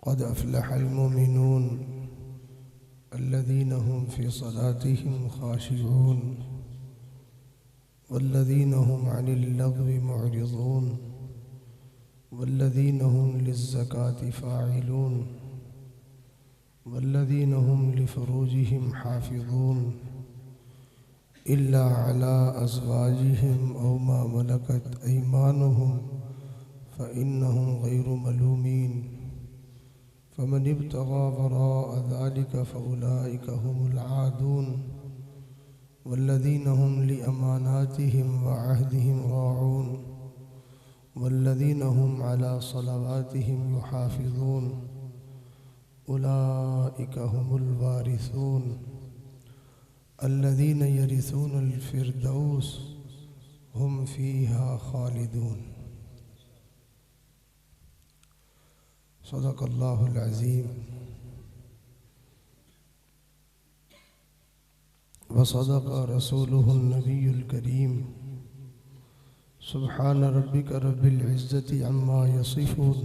क़द अफ़लहल मुमिनून अल्लज़ीना हुम फ़ी सलातिहिम ख़ाशिऊन वल्लज़ीना हुम अनिल लग़्वी मुअरिज़ून वल्लज़ीना हुम लिज़्ज़काति फ़ाइलून वल्लज़ीना हुम लिफ़ुरूजिहिम हाफ़िज़ून इल्ला अला अज़वाजिहिम औ मा मलकत अयमानुहुम फ़इन्नहुम गैरु मलूमीन फ़मन इब्तग़ा वराअ ज़ालिका फ़उलाइका हुमुल आदून वल्लज़ीना हुम लिअमानातिहिम व अहदिहिम राऊन वल्लज़ीना हुम अला सलवातिहिम युहाफ़िज़ून उलाइका हुमुल वारिसून अल्लज़ीना यरिसूनल फ़िरदौस हुम फ़ीहा ख़ालिदून। सदक़ल्लाहुल अज़ीम व सदक़ रसूलुहुन नबियुल करीम। सुब्हान रब्बिका रब्बिल इज़्ज़ति अम्मा यसिफ़ून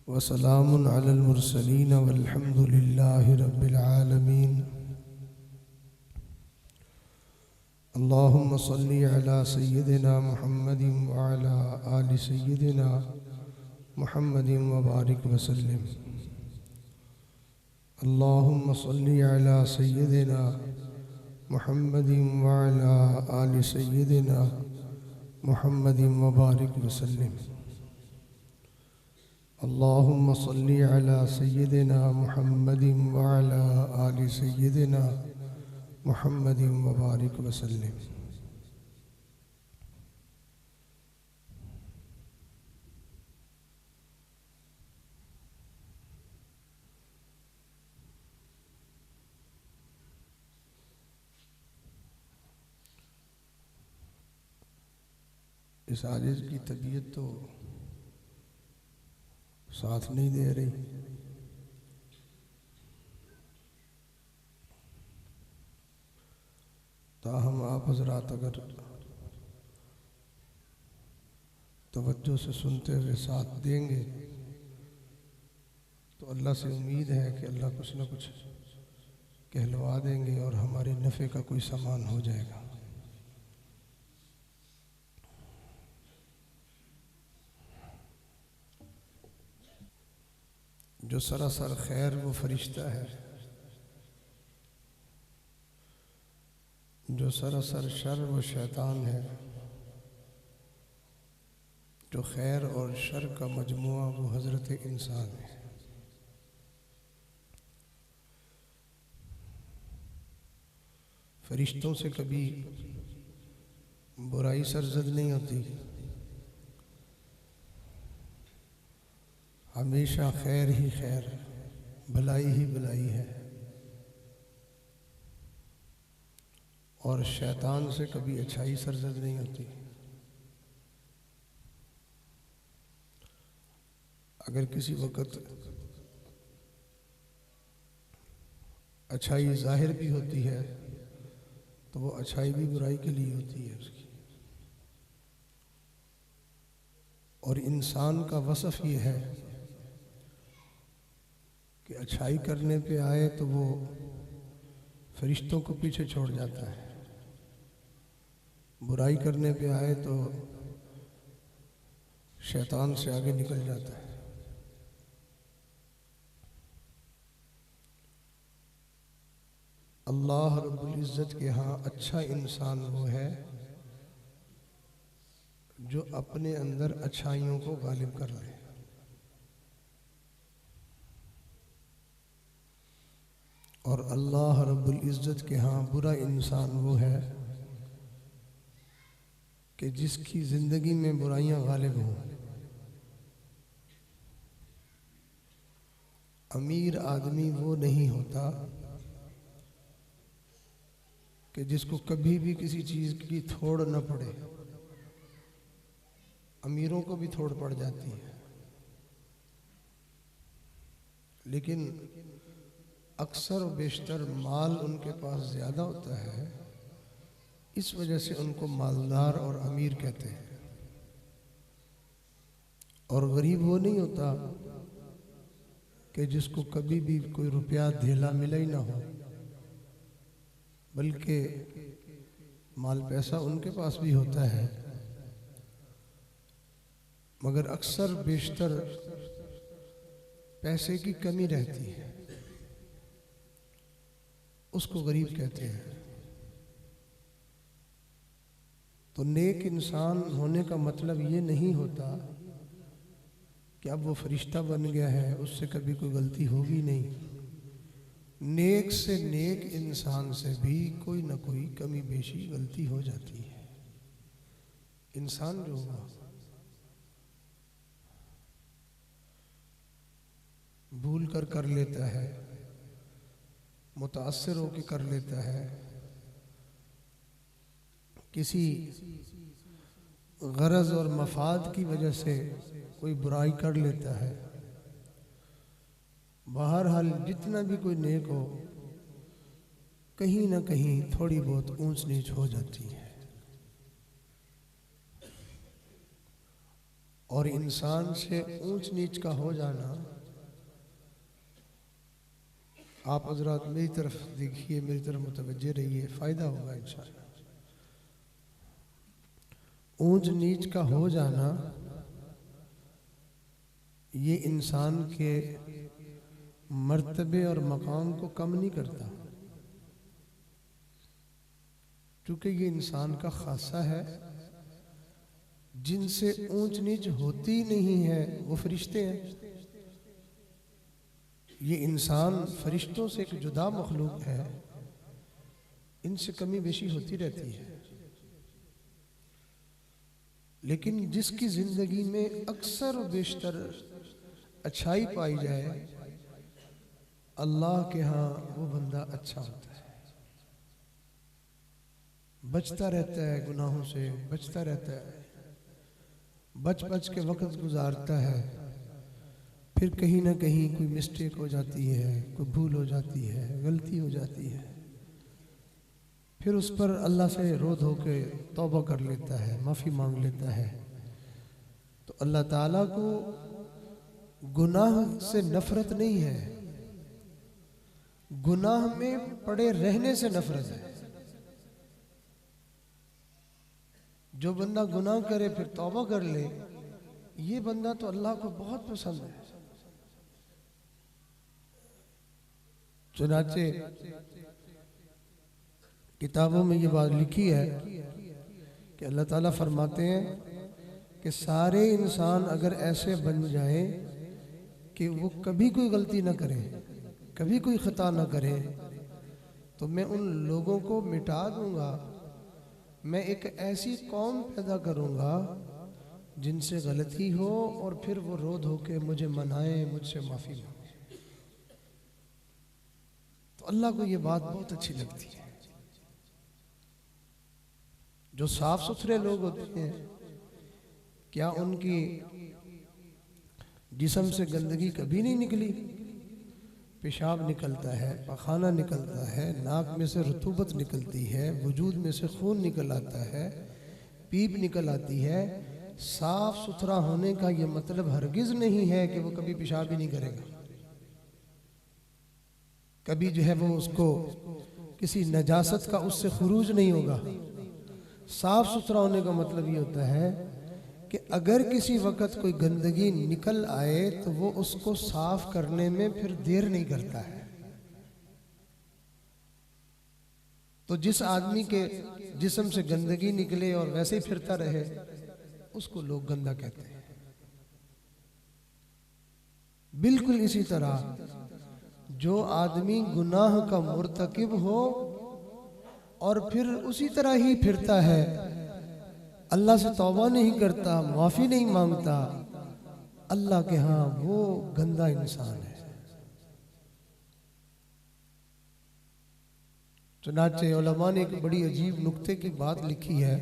व सलामुन अलल मुरसलीन वल्हम्दुलिल्लाहि रब्बिल आलमीन। अल्लाहुम्मा सल्लि अला सय्यिदिना मुहम्मदिन व अला आलि सय्यिदिना मुहम्मदिन व बारिक व सल्लिम। अल्लाहुम्मा सल्लि अला सय्यिदिना मुहम्मदिन व अला आलि सय्यिदिना मुहम्मदिन व बारिक व सल्लिम। अल्लाहुम्मा सल्लि अला सय्यिदिना मुहम्मदिन व अला आलि सय्यिदिना मुहम्मदिन व बारिक व सल्लिम। इस आजिज़ की तबीयत तो साथ नहीं दे रही। ताहम आप हज़रात अगर तवज्जो से सुनते हुए साथ देंगे तो अल्लाह से उम्मीद है कि अल्लाह कुछ न कुछ कहलवा देंगे और हमारे नफ़े का कोई सामान हो जाएगा। जो सरासर खैर वो फरिश्ता है, जो सरासर शर वो शैतान है, जो खैर और शर का मजमुआ वो हज़रत इंसान है। फरिश्तों से कभी बुराई सरजद नहीं होती, हमेशा खैर ही खैर, भलाई ही भलाई है। और शैतान से कभी अच्छाई सरजद नहीं होती। अगर किसी वक़्त अच्छाई ज़ाहिर भी होती है तो वो अच्छाई भी बुराई के लिए होती है उसकी। और इंसान का वसफ़ ये है कि अच्छाई करने पे आए तो वो फरिश्तों को पीछे छोड़ जाता है, बुराई करने पे आए तो शैतान से आगे निकल जाता है। अल्लाह रब्बुल इज़्ज़त के यहाँ अच्छा इंसान वो है जो अपने अंदर अच्छाइयों को गालिब कर ले। और अल्लाह रब्बुल इज़्ज़त के यहाँ बुरा इंसान वो है कि जिसकी ज़िंदगी में बुराइयां गालिब हों। अमीर आदमी वो नहीं होता कि जिसको कभी भी किसी चीज़ की थोड़ न पड़े। अमीरों को भी थोड़ पड़ जाती है, लेकिन अक्सर बेशतर माल उनके पास ज़्यादा होता है, इस वजह से उनको मालदार और अमीर कहते हैं। और गरीब वो नहीं होता कि जिसको कभी भी कोई रुपया धेला मिला ही ना हो, बल्कि माल पैसा उनके पास भी होता है, मगर अक्सर बेशतर पैसे की कमी रहती है, उसको गरीब कहते हैं। तो नेक इंसान होने का मतलब ये नहीं होता कि अब वो फरिश्ता बन गया है, उससे कभी कोई गलती होगी नहीं। नेक से नेक इंसान से भी कोई ना कोई कमी बेशी गलती हो जाती है। इंसान जो होगा भूल कर लेता है, मुतासिर होकर कर लेता है, किसी गरज और मफाद की वजह से कोई बुराई कर लेता है। बहरहाल जितना भी कोई नेक हो, कहीं ना कहीं थोड़ी बहुत ऊंच नीच हो जाती है। और इंसान से ऊंच नीच का हो जाना, आप हजरात मेरी तरफ देखिए, मेरी तरफ मुतवज्जे रहिए, फ़ायदा होगा इंशाअल्लाह। ऊंच नीच का हो जाना ये इंसान के मर्तबे और मकाम को कम नहीं करता, क्योंकि ये इंसान का खासा है। जिनसे ऊंच नीच होती नहीं है वो फरिश्ते हैं। ये इंसान फरिश्तों से एक जुदा मखलूक है, इनसे कमी बेशी होती रहती है। लेकिन जिसकी जिंदगी में अक्सर और बेशतर अच्छाई पाई जाए, अल्लाह के यहाँ वो बंदा अच्छा होता है, बचता रहता है गुनाहों से, बचता रहता है, बच के वक्त गुजारता है। फिर कहीं ना कहीं कोई मिस्टेक हो जाती है, कोई भूल हो जाती है, गलती हो जाती है, फिर उस पर अल्लाह से रो धो के तौबा कर लेता है, माफ़ी मांग लेता है। तो अल्लाह ताला को गुनाह से नफरत नहीं है, गुनाह में पड़े रहने से नफरत है। जो बंदा गुनाह करे फिर तौबा कर ले, ये बंदा तो अल्लाह को बहुत पसंद है। चुनाचे किताबों में ये बात लिखी है कि अल्लाह ताला फरमाते हैं कि सारे इंसान अगर ऐसे बन जाए कि वो कभी कोई गलती ना करे, कभी कोई खता ना करे, तो मैं उन लोगों को मिटा दूंगा। मैं एक ऐसी कौम पैदा करूंगा जिनसे गलती हो और फिर वो रो धो के मुझे मनाए, मुझसे माफ़ी मांगे। तो अल्लाह को ये बात बहुत अच्छी लगती है। जो साफ सुथरे लोग होते हैं, क्या उनकी जिस्म से गंदगी कभी नहीं निकली? पेशाब निकलता है, पखाना निकलता है, नाक में से रतूबत निकलती है, वजूद में से खून निकल आता है, पीप निकल आती है। साफ सुथरा होने का ये मतलब हरगिज नहीं है कि वो कभी पेशाब ही नहीं करेगा, कभी जो है वो उसको किसी नजासत का उससे खुरूज नहीं होगा। साफ सुथरा होने का मतलब ये होता है कि अगर किसी वक्त कोई गंदगी निकल आए तो वो उसको साफ करने में फिर देर नहीं करता है। तो जिस आदमी के जिस्म से गंदगी निकले और वैसे ही फिरता रहे, उसको लोग गंदा कहते हैं। बिल्कुल इसी तरह जो आदमी गुनाह का मुर्तकिब हो और फिर उसी तरह ही फिरता है, अल्लाह से तौबा नहीं करता, माफ़ी नहीं मांगता, अल्लाह के यहाँ वो गंदा इंसान है। चुनाचे उलमा ने एक बड़ी अजीब नुक्ते की बात लिखी है।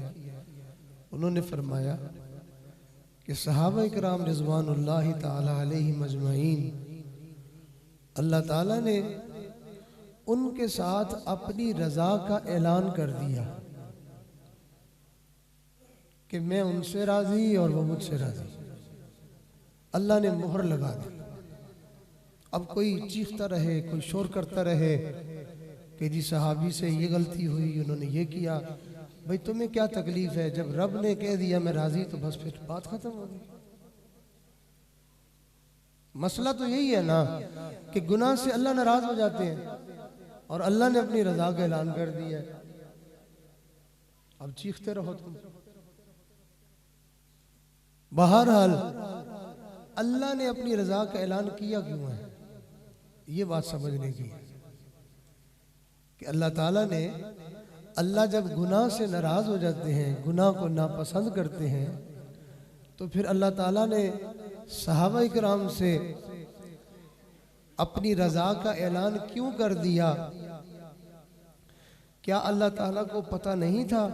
उन्होंने फरमाया कि सहाबा इकराम रिज़वानुल्लाहि ताला अलैहिम अजमईन, अल्लाह ताला ने उनके साथ अपनी रज़ा का ऐलान कर दिया कि मैं उनसे राज़ी और वो मुझसे राज़ी। अल्लाह ने मोहर लगा दी अब कोई चीखता रहे, कोई शोर करता रहे कि जी सहाबी से ये गलती हुई, उन्होंने ये किया। भाई तुम्हें क्या तकलीफ है? जब रब ने कह दिया मैं राजी, तो बस फिर बात खत्म हो गई। मसला तो यही है ना कि गुनाह से अल्लाह नाराज हो जाते हैं और अल्लाह ने अपनी रजा का ऐलान कर दिया है। अब चीखते रहो तुम। बहरहाल अल्लाह ने अपनी रजा का ऐलान किया क्यों है, ये बात समझने की है कि अल्लाह ताला ने, अल्लाह जब गुनाह से नाराज हो जाते हैं, गुनाह को नापसंद करते हैं, तो फिर अल्लाह ताला ने सहाबा इकराम से अपनी रजा का ऐलान क्यों कर दिया? क्या अल्लाह ताला को पता नहीं था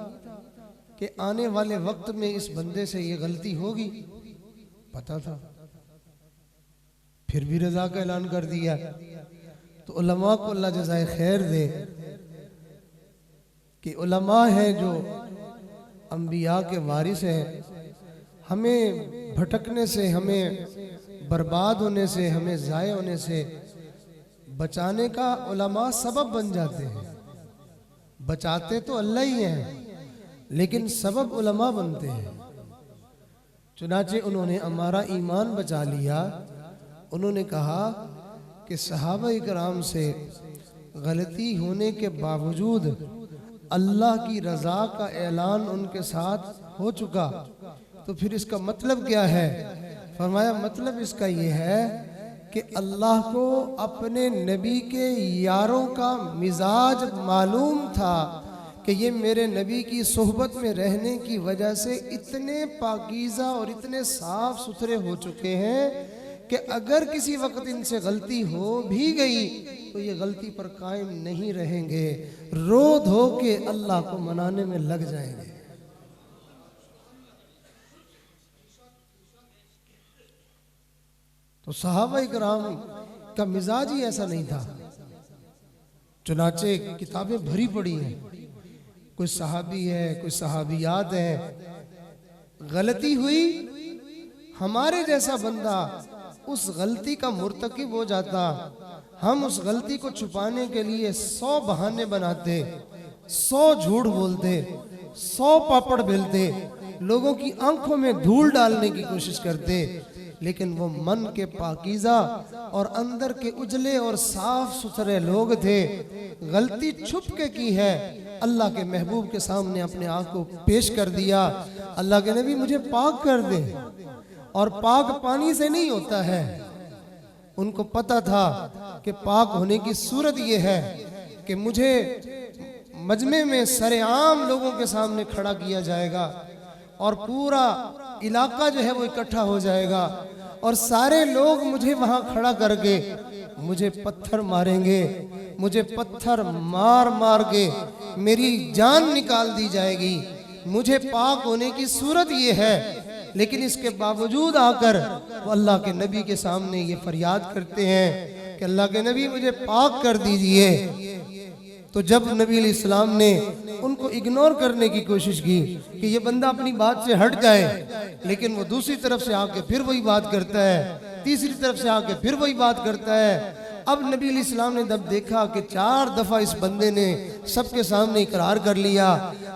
कि आने वाले वक्त में इस बंदे से ये गलती होगी? पता था, फिर भी रजा का ऐलान कर दिया। तो उलमा को अल्लाह जज़ाए खैर दे कि उलमा है जो अंबिया के वारिस हैं। हमें भटकने से, हमें बर्बाद होने से, हमें ज़ाय होने से बचाने का उलमा सबब बन जाते हैं। बचाते तो अल्लाह ही हैं, लेकिन सबब उलमा बनते हैं। चुनाचे उन्होंने हमारा ईमान बचा लिया। उन्होंने कहा कि सहाबा इकराम से गलती होने के बावजूद अल्लाह की रज़ा का ऐलान उनके साथ हो चुका, तो फिर इसका मतलब क्या है? फरमाया मतलब इसका ये है कि अल्लाह को अपने नबी के यारों का मिजाज मालूम था कि ये मेरे नबी की सोहबत में रहने की वजह से इतने पाकीज़ा और इतने साफ सुथरे हो चुके हैं कि अगर किसी वक्त इनसे गलती हो भी गई तो ये गलती पर कायम नहीं रहेंगे, रो धो के अल्लाह को मनाने में लग जाएंगे। तो सहाबा इकराम का मिजाज ही ऐसा नहीं था। चुनाचे किताबें भरी पड़ी हैं, कोई सहाबी है, कोई सहाबियात है, गलती हुई, हमारे जैसा बंदा उस गलती का मुर्तकिब हो जाता, हम उस गलती को छुपाने के लिए 100 बहाने बनाते, 100 झूठ बोलते, 100 पापड़ बेलते, लोगों की आंखों में धूल डालने की कोशिश करते, लेकिन वो मन के पाकीज़ा और अंदर के उजले और साफ सुथरे लोग थे। गलती छुप के की है, अल्लाह के महबूब के सामने अपने आप को पेश कर दिया। अल्लाह के नबी मुझे पाक कर दे, और पाक पानी से नहीं होता है। उनको पता था कि पाक होने की सूरत ये है कि मुझे मजमे में सरेआम लोगों के सामने खड़ा किया जाएगा और पूरा इलाका जो है वो इकट्ठा हो जाएगा और सारे लोग मुझे वहां खड़ा करके मुझे पत्थर मारेंगे, मुझे पत्थर मार मार के मेरी जान निकाल दी जाएगी। मुझे पाक होने की सूरत ये है, लेकिन इसके बावजूद आकर वो अल्लाह के नबी के सामने ये फरियाद करते हैं कि अल्लाह के नबी मुझे पाक कर दीजिए। तो जब नबी इस्लाम ने उनको इग्नोर करने की कोशिश की कि ये बंदा अपनी बात से हट जाए, लेकिन वो दूसरी तरफ से आके फिर वही बात करता है, तीसरी तरफ से आके फिर वही बात करता है। अब नबी इस्लाम ने जब देखा कि 4 दफ़ा इस बंदे ने सबके सामने इकरार कर लिया,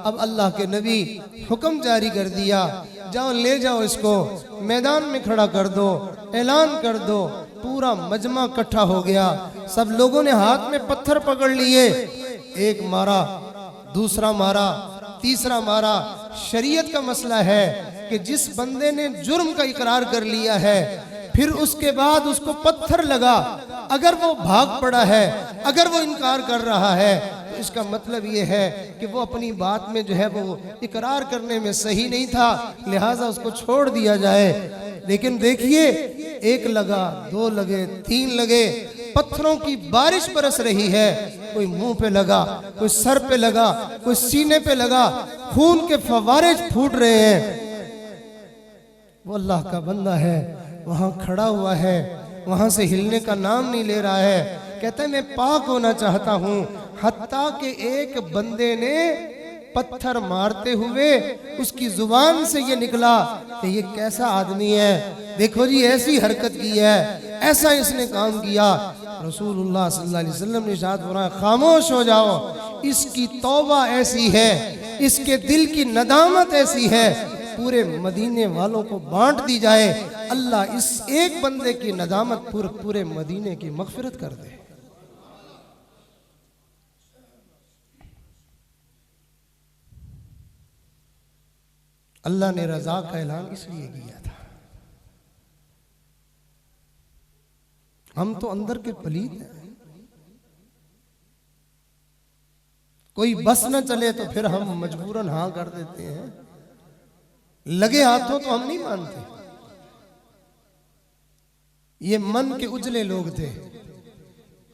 अब अल्लाह के नबी हुक्म जारी कर दिया, जाओ ले जाओ इसको मैदान में खड़ा कर दो, ऐलान कर दो। पूरा मजमा इकट्ठा हो गया, सब लोगों ने हाथ में पत्थर पकड़ लिए, एक मारा, दूसरा मारा, तीसरा मारा। शरीयत का मसला है कि जिस बंदे ने जुर्म का इकरार कर लिया है, फिर उसके बाद उसको पत्थर लगा, अगर वो भाग पड़ा है, अगर वो इनकार कर रहा है, तो इसका मतलब ये है कि वो अपनी बात में जो है वो इकरार करने में सही नहीं था, लिहाजा उसको छोड़ दिया जाए। लेकिन देखिए, 1 लगा, 2 लगे, 3 लगे, पत्थरों की बारिश बरस रही है। कोई मुंह पे लगा, कोई सर पे लगा, कोई सीने पे लगा, खून के फवारे फूट रहे हैं। वो अल्लाह का बंदा है, वहां खड़ा हुआ है, वहां से हिलने का नाम नहीं ले रहा है। कहता है मैं पाक होना चाहता हूं। हत्ता के एक बंदे ने पत्थर मारते हुए उसकी जुबान से ये निकला कि ये कैसा आदमी है, देखो जी ऐसी हरकत की है, ऐसा इसने काम किया। रसूलुल्लाह सल्लल्लाहु अलैहि वसल्लम ने इरशाद फरमाया, खामोश हो जाओ, इसकी तौबा ऐसी है, इसके दिल की नदामत ऐसी है, पूरे मदीने वालों को बांट दी जाए, अल्लाह इस एक बंदे की नदामत पूरे मदीने की मगफिरत कर दे। अल्लाह ने रजा का ऐलान इसलिए किया था। हम तो अंदर के पलीत हैं, कोई बस न चले तो फिर हम मजबूरन हाँ कर देते हैं, लगे हाथों तो हम नहीं मानते। ये मन के उजले लोग थे,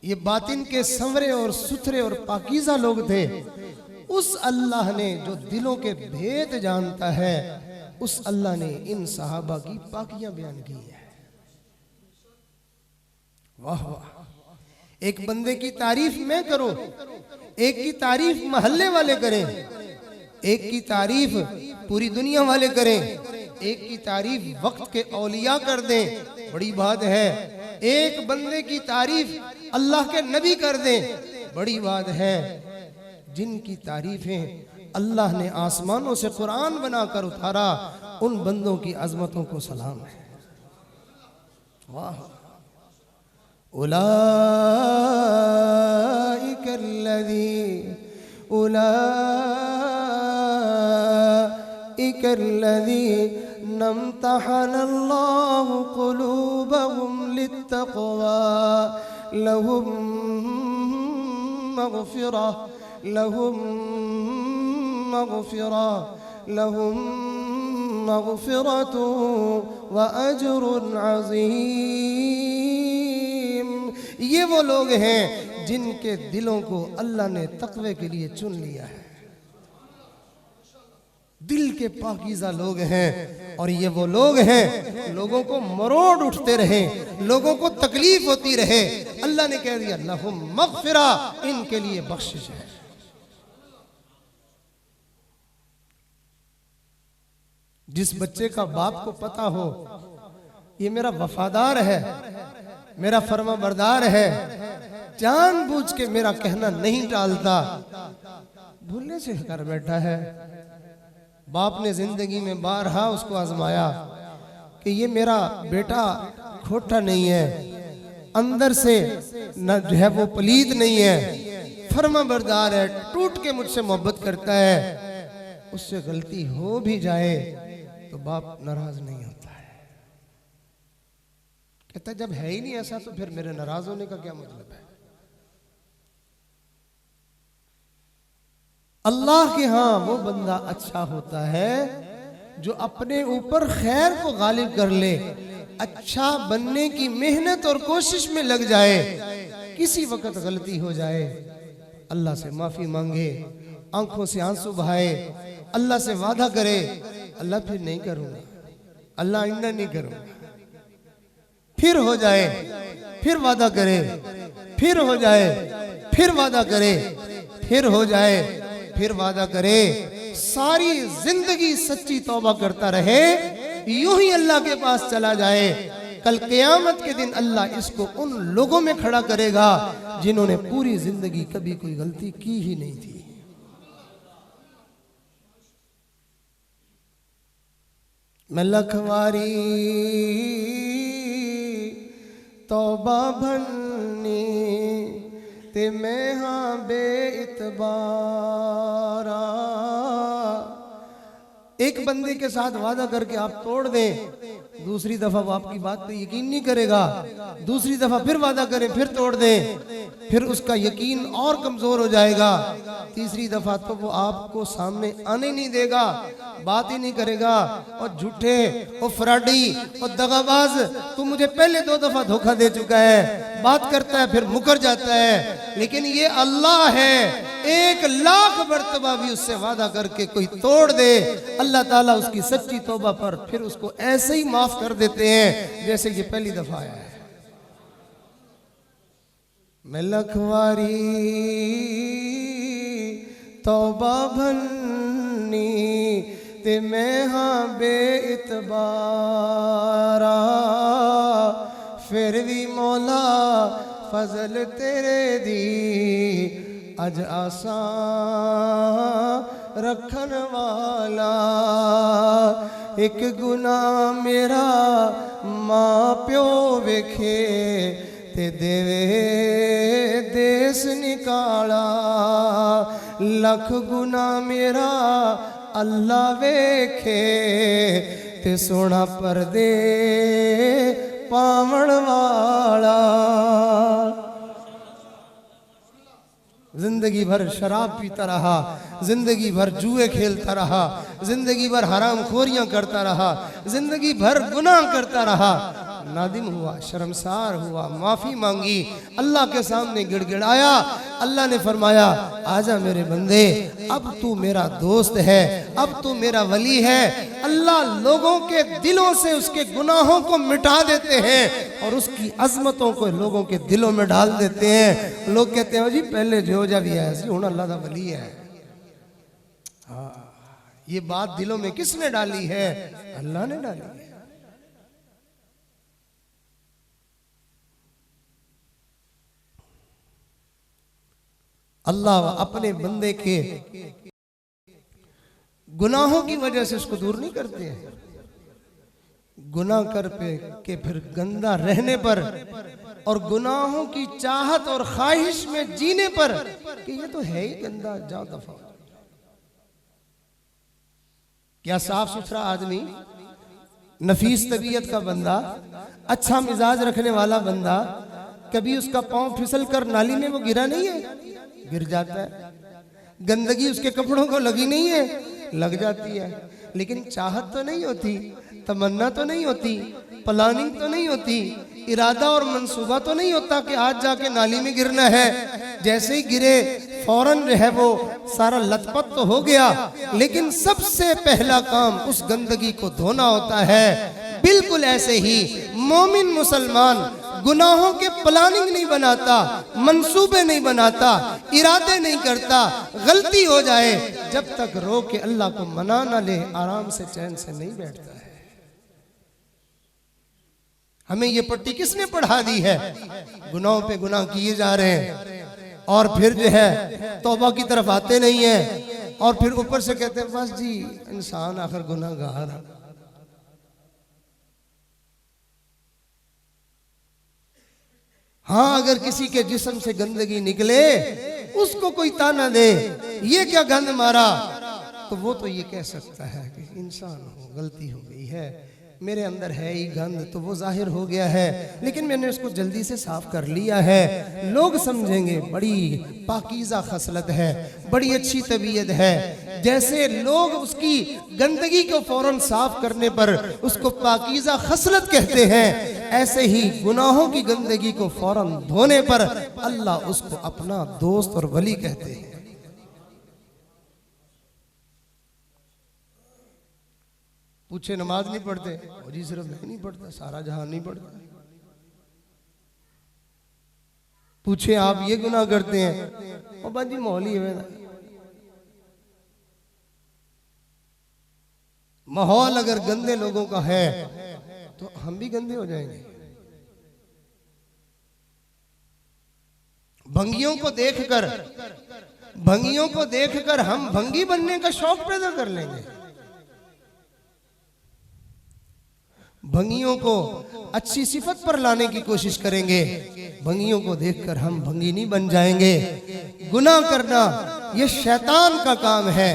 ये बातिन के संवरे और सुथरे और पाकीज़ा लोग थे। उस अल्लाह ने जो दिलों के भेद जानता है, उस अल्लाह ने इन सहाबा की पाकियां बयान की है। वाह वाह। एक बंदे की तारीफ मैं करूं, एक की तारीफ महल्ले वाले करें, एक की तारीफ पूरी दुनिया वाले करें, एक की तारीफ वक्त के औलिया कर दें, बड़ी बात है। एक बंदे की तारीफ अल्लाह के नबी कर दें, बड़ी बात है। जिनकी तारीफें अल्लाह ने आसमानों से कुरान बनाकर उतारा, उन बंदों की अजमतों को सलाम है। वाह। उलाइकल्लज़ी नम्तहनल्लाहु क़ुलूबहुम लित्तक़वा लहुम मग़फ़िरतुन व अज्रुन अज़ीम। ये वो लोग हैं जिनके दिलों को अल्लाह ने तक़वे के लिए चुन लिया है। दिल के पाकीज़ा लोग हैं, और ये वो लोग हैं लोगों को मरोड़ उठते रहे, लोगों को तकलीफ होती रहे, अल्लाह ने कह दिया लहुम मग़फ़िरा, इनके लिए बख्शिश है। जिस बच्चे का बाप को पता हो ये मेरा वफादार है, मेरा फर्मा बरदार है, जानबूझ के मेरा कहना नहीं टालता, भूलने से कर बैठा है। बाप ने जिंदगी में बारहा उसको आजमाया कि ये मेरा बेटा खोटा नहीं है, अंदर से न जो है वो पलीद नहीं है, फर्मा बरदार है, टूट के मुझसे मोहब्बत करता है। उससे गलती हो भी जाए तो बाप नाराज नहीं होता है, कहता जब है ही नहीं ऐसा तो फिर मेरे नाराज होने का क्या मतलब है। अल्लाह के यहाँ वो बंदा अच्छा होता है जो अपने ऊपर खैर को गालिब कर ले, अच्छा बनने की मेहनत और कोशिश में लग जाए, किसी वक्त गलती हो जाए अल्लाह से माफी मांगे, आंखों से आंसू बहाए, अल्लाह से वादा करे अल्लाह फिर नहीं करूंगा, अल्लाह आइंदा नहीं करूंगा, फिर हो जाए, फिर वादा करे, फिर हो जाए, फिर वादा करे, फिर हो जाए, फिर वादा करे, सारी जिंदगी सच्ची तौबा करता रहे, यूं ही अल्लाह के पास चला जाए। कल क़यामत के दिन अल्लाह इसको उन लोगों में खड़ा करेगा जिन्होंने पूरी जिंदगी कभी कोई गलती की ही नहीं थी। मैं लखवारी तौबा भन्नी ते मैं हाँ बेइतबारा। एक बंदे के साथ वादा करके आप तोड़ दें, दूसरी दफा वो आपकी बात पे यकीन नहीं करेगा, दूसरी दफा फिर वादा करें फिर तोड़ दें, फिर उसका यकीन और कमजोर हो जाएगा, तीसरी दफा तो वो आपको सामने आने नहीं देगा, बात ही नहीं करेगा। और झूठे और फ्रॉडी और दगाबाज, तू मुझे पहले 2 दफा धोखा दे चुका है, बात करता है फिर मुकर जाता है। लेकिन ये अल्लाह है, 1,00,000 मर्तबा भी उससे वादा करके कोई तोड़ दे, अल्लाह ताला उसकी सच्ची तौबा पर फिर उसको ऐसे ही माफ कर देते हैं जैसे ये पहली दफा आया है। मैं लखवारी तौबा भन्नी ते मैं हाँ बेइतबारा, फिर भी मौला फजल तेरे दी अज आसान रखन वाला। एक गुनाह मेरा मां प्यो वेखे ते देवे देस निकाला। लख गुना मेरा अल्लाह वेखे ते सोना परदे पावण वाला। जिंदगी भर शराब पीता रहा, जिंदगी भर जुए खेलता रहा, जिंदगी भर हराम खोरियां करता रहा, जिंदगी भर गुनाह करता रहा, नादिम हुआ, शर्मसार हुआ, माफी मांगी, अल्लाह के सामने गिड़गिड़ाया। अल्लाह ने फरमाया आजा मेरे बंदे, अब तू मेरा दोस्त है, अब तू मेरा वली है। अल्लाह लोगों के दिलों से उसके गुनाहों को मिटा देते हैं और उसकी अजमतों को लोगों के दिलों में डाल देते हैं। लोग कहते हैं जी पहले जो जा भी है हूं अल्लाह का वली है। हाँ, ये बात दिलों में किसने डाली है? अल्लाह ने डाली है। अल्लाह अपने बंदे के गुनाहों की वजह से उसको दूर नहीं करते हैं। गुनाह कर पे के फिर गंदा रहने पर और गुनाहों की चाहत और ख्वाहिश में जीने पर कि ये तो है ही गंदा, जाओ दफा। क्या साफ सुथरा आदमी, नफीस तबीयत का बंदा, अच्छा मिजाज रखने वाला बंदा, कभी उसका पांव फिसल कर नाली में वो गिरा नहीं है? गिर जाता है। गंदगी उसके कपड़ों को लगी नहीं है? लग जाती है। लेकिन चाहत तो नहीं होती, तमन्ना तो नहीं होती, प्लानिंग तो नहीं होती, इरादा और मंसूबा तो नहीं होता कि आज जाके नाली में गिरना है। जैसे ही गिरे फौरन जो है वो सारा लथपथ तो हो गया, लेकिन सबसे पहला काम उस गंदगी को धोना होता है। बिल्कुल ऐसे ही मोमिन मुसलमान गुनाहों के प्लानिंग नहीं बनाता, मंसूबे नहीं बनाता, इरादे नहीं करता। गलती हो जाए जब तक रो के अल्लाह को मना ना ले आराम से चैन से नहीं बैठता है। हमें ये पट्टी किसने पढ़ा दी है? गुनाहों पे गुनाह किए जा रहे हैं और फिर जो है तौबा की तरफ आते नहीं है और फिर ऊपर से कहते हैं बस जी इंसान आखिर गुनाहगार है। हाँ, अगर किसी के जिस्म से गंदगी निकले उसको कोई ताना दे ये क्या गंद मारा, तो वो तो ये कह सकता है कि इंसान हो, गलती हो गई है, मेरे अंदर है ही गंद, तो वो जाहिर हो गया है, लेकिन मैंने उसको जल्दी से साफ कर लिया है। लोग समझेंगे बड़ी पाकीज़ा खसलत है, बड़ी अच्छी तबीयत है। जैसे लोग उसकी गंदगी को फौरन साफ करने पर उसको पाकीज़ा खसलत कहते हैं, ऐसे ही गुनाहों की गंदगी को फौरन धोने पर अल्लाह उसको अपना दोस्त और वली कहते हैं। पूछे नमाज नहीं पढ़ते? जी सिर्फ मैं नहीं पढ़ता, सारा जहां नहीं पढ़ता। पूछे आप ये गुनाह करते हैं? और बाजी माहौल ही है। माहौल अगर गंदे लोगों का है तो हम भी गंदे हो जाएंगे। भंगियों को देखकर हम भंगी बनने का शौक पैदा कर लेंगे। भंगियों को अच्छी सिफत पर लाने की कोशिश करेंगे, भंगियों को देखकर हम भंगी नहीं बन जाएंगे। गुनाह करना ये शैतान का काम है,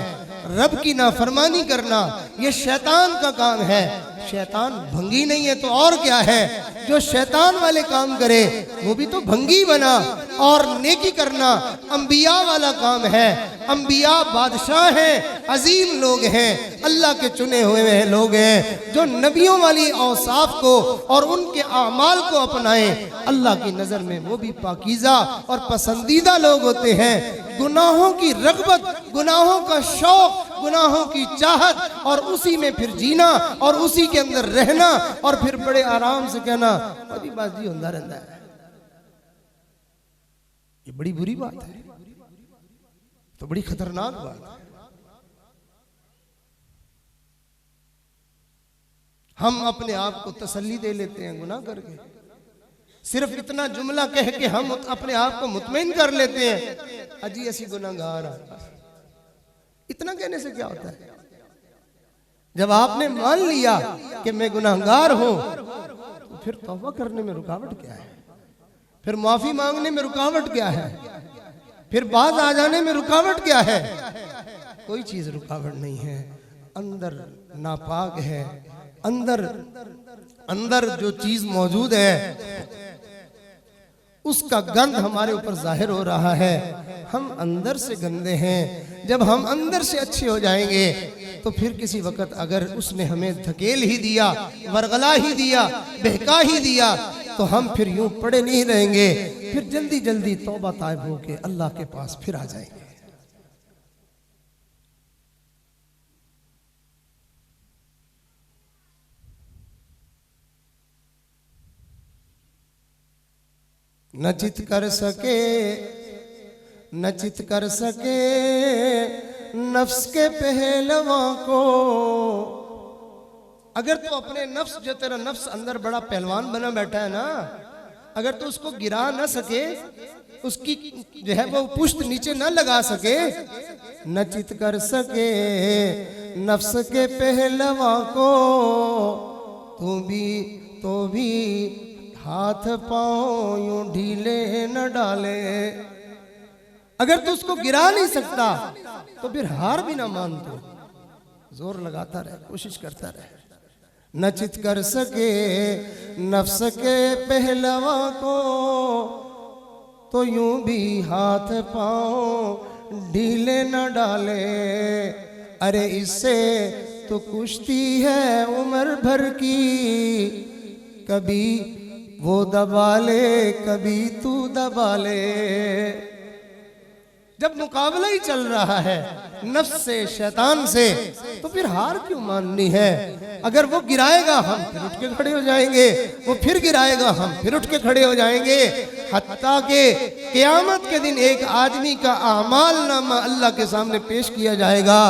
रब की नाफरमानी करना ये शैतान का काम है। शैतान भंगी नहीं है तो और क्या है? जो शैतान वाले काम करे वो भी तो भंगी बना। और नेकी करना अंबिया वाला काम है। अंबिया बादशाह हैं, अजीम लोग हैं, अल्लाह के चुने हुए लोग हैं, जो नबियों वाली औसाफ को और उनके आमाल को अपनाएं। अल्लाह की नज़र में वो भी पाकीज़ा और पसंदीदा लोग होते हैं। गुनाहों की रग़बत, गुनाहों का शौक, गुनाहों की चाहत और उसी में फिर जीना और उसी के अंदर रहना और फिर बड़े आराम से कहना बड़ी बाजी होता रहता है। ये बड़ी बुरी बात है, तो बड़ी खतरनाक बात है। हम अपने आप को तसल्ली दे लेते हैं गुनाह करके। सिर्फ इतना जुमला कह के हम अपने आप को मुतमईन कर लेते हैं, अजी ऐसी गुनाहगार है। इतना कहने से क्या होता है? जब आपने मान लिया कि मैं गुनाहगार हूं, तो फिर तौबा करने में रुकावट क्या है? फिर माफी मांगने में रुकावट क्या है? फिर बाज आ जाने में रुकावट क्या है? कोई चीज रुकावट नहीं है। अंदर नापाक है, अंदर अंदर जो चीज मौजूद है उसका गंध हमारे ऊपर जाहिर हो रहा है। हम अंदर से गंदे हैं। जब हम अंदर से अच्छे हो जाएंगे तो फिर किसी वक्त अगर उसने हमें धकेल ही दिया, वरगला ही दिया, बहका ही दिया, तो हम फिर यूं पड़े नहीं रहेंगे। फिर जल्दी जल्दी तौबा ताइब होके अल्लाह के पास फिर आ जाएंगे। न चित कर सके, न चित कर सके नफ्स के पहलवा को। अगर तो अपने नफ्स, जो तेरा नफ्स अंदर बड़ा पहलवान बना बैठा है ना, अगर तो उसको गिरा ना सके, उसकी जो है वो पुश्त नीचे ना लगा सके, न चित कर सके नफ्स के पहलवा को, तो भी हाथ पांव यूं ढीले न डाले। अगर तू उसको गिरा नहीं सकता तो फिर हार भी ना मान, तो जोर लगाता रहे, कोशिश करता रहे। न चित कर सके नफ्स के पहलवा को, तो यूं भी हाथ पांव ढीले न डाले। अरे इससे तो कुश्ती है उम्र भर की, कभी वो दबा ले कभी तू दबा ले। जब मुकाबला ही चल रहा है नफ्स से, शैतान से, तो फिर हार क्यों माननी है? अगर वो गिराएगा हम फिर उठ के खड़े हो जाएंगे, वो फिर गिराएगा हम फिर उठ के खड़े हो जाएंगे। हत्ता के क़यामत के दिन एक आदमी का आमाल नामा अल्लाह के सामने पेश किया जाएगा।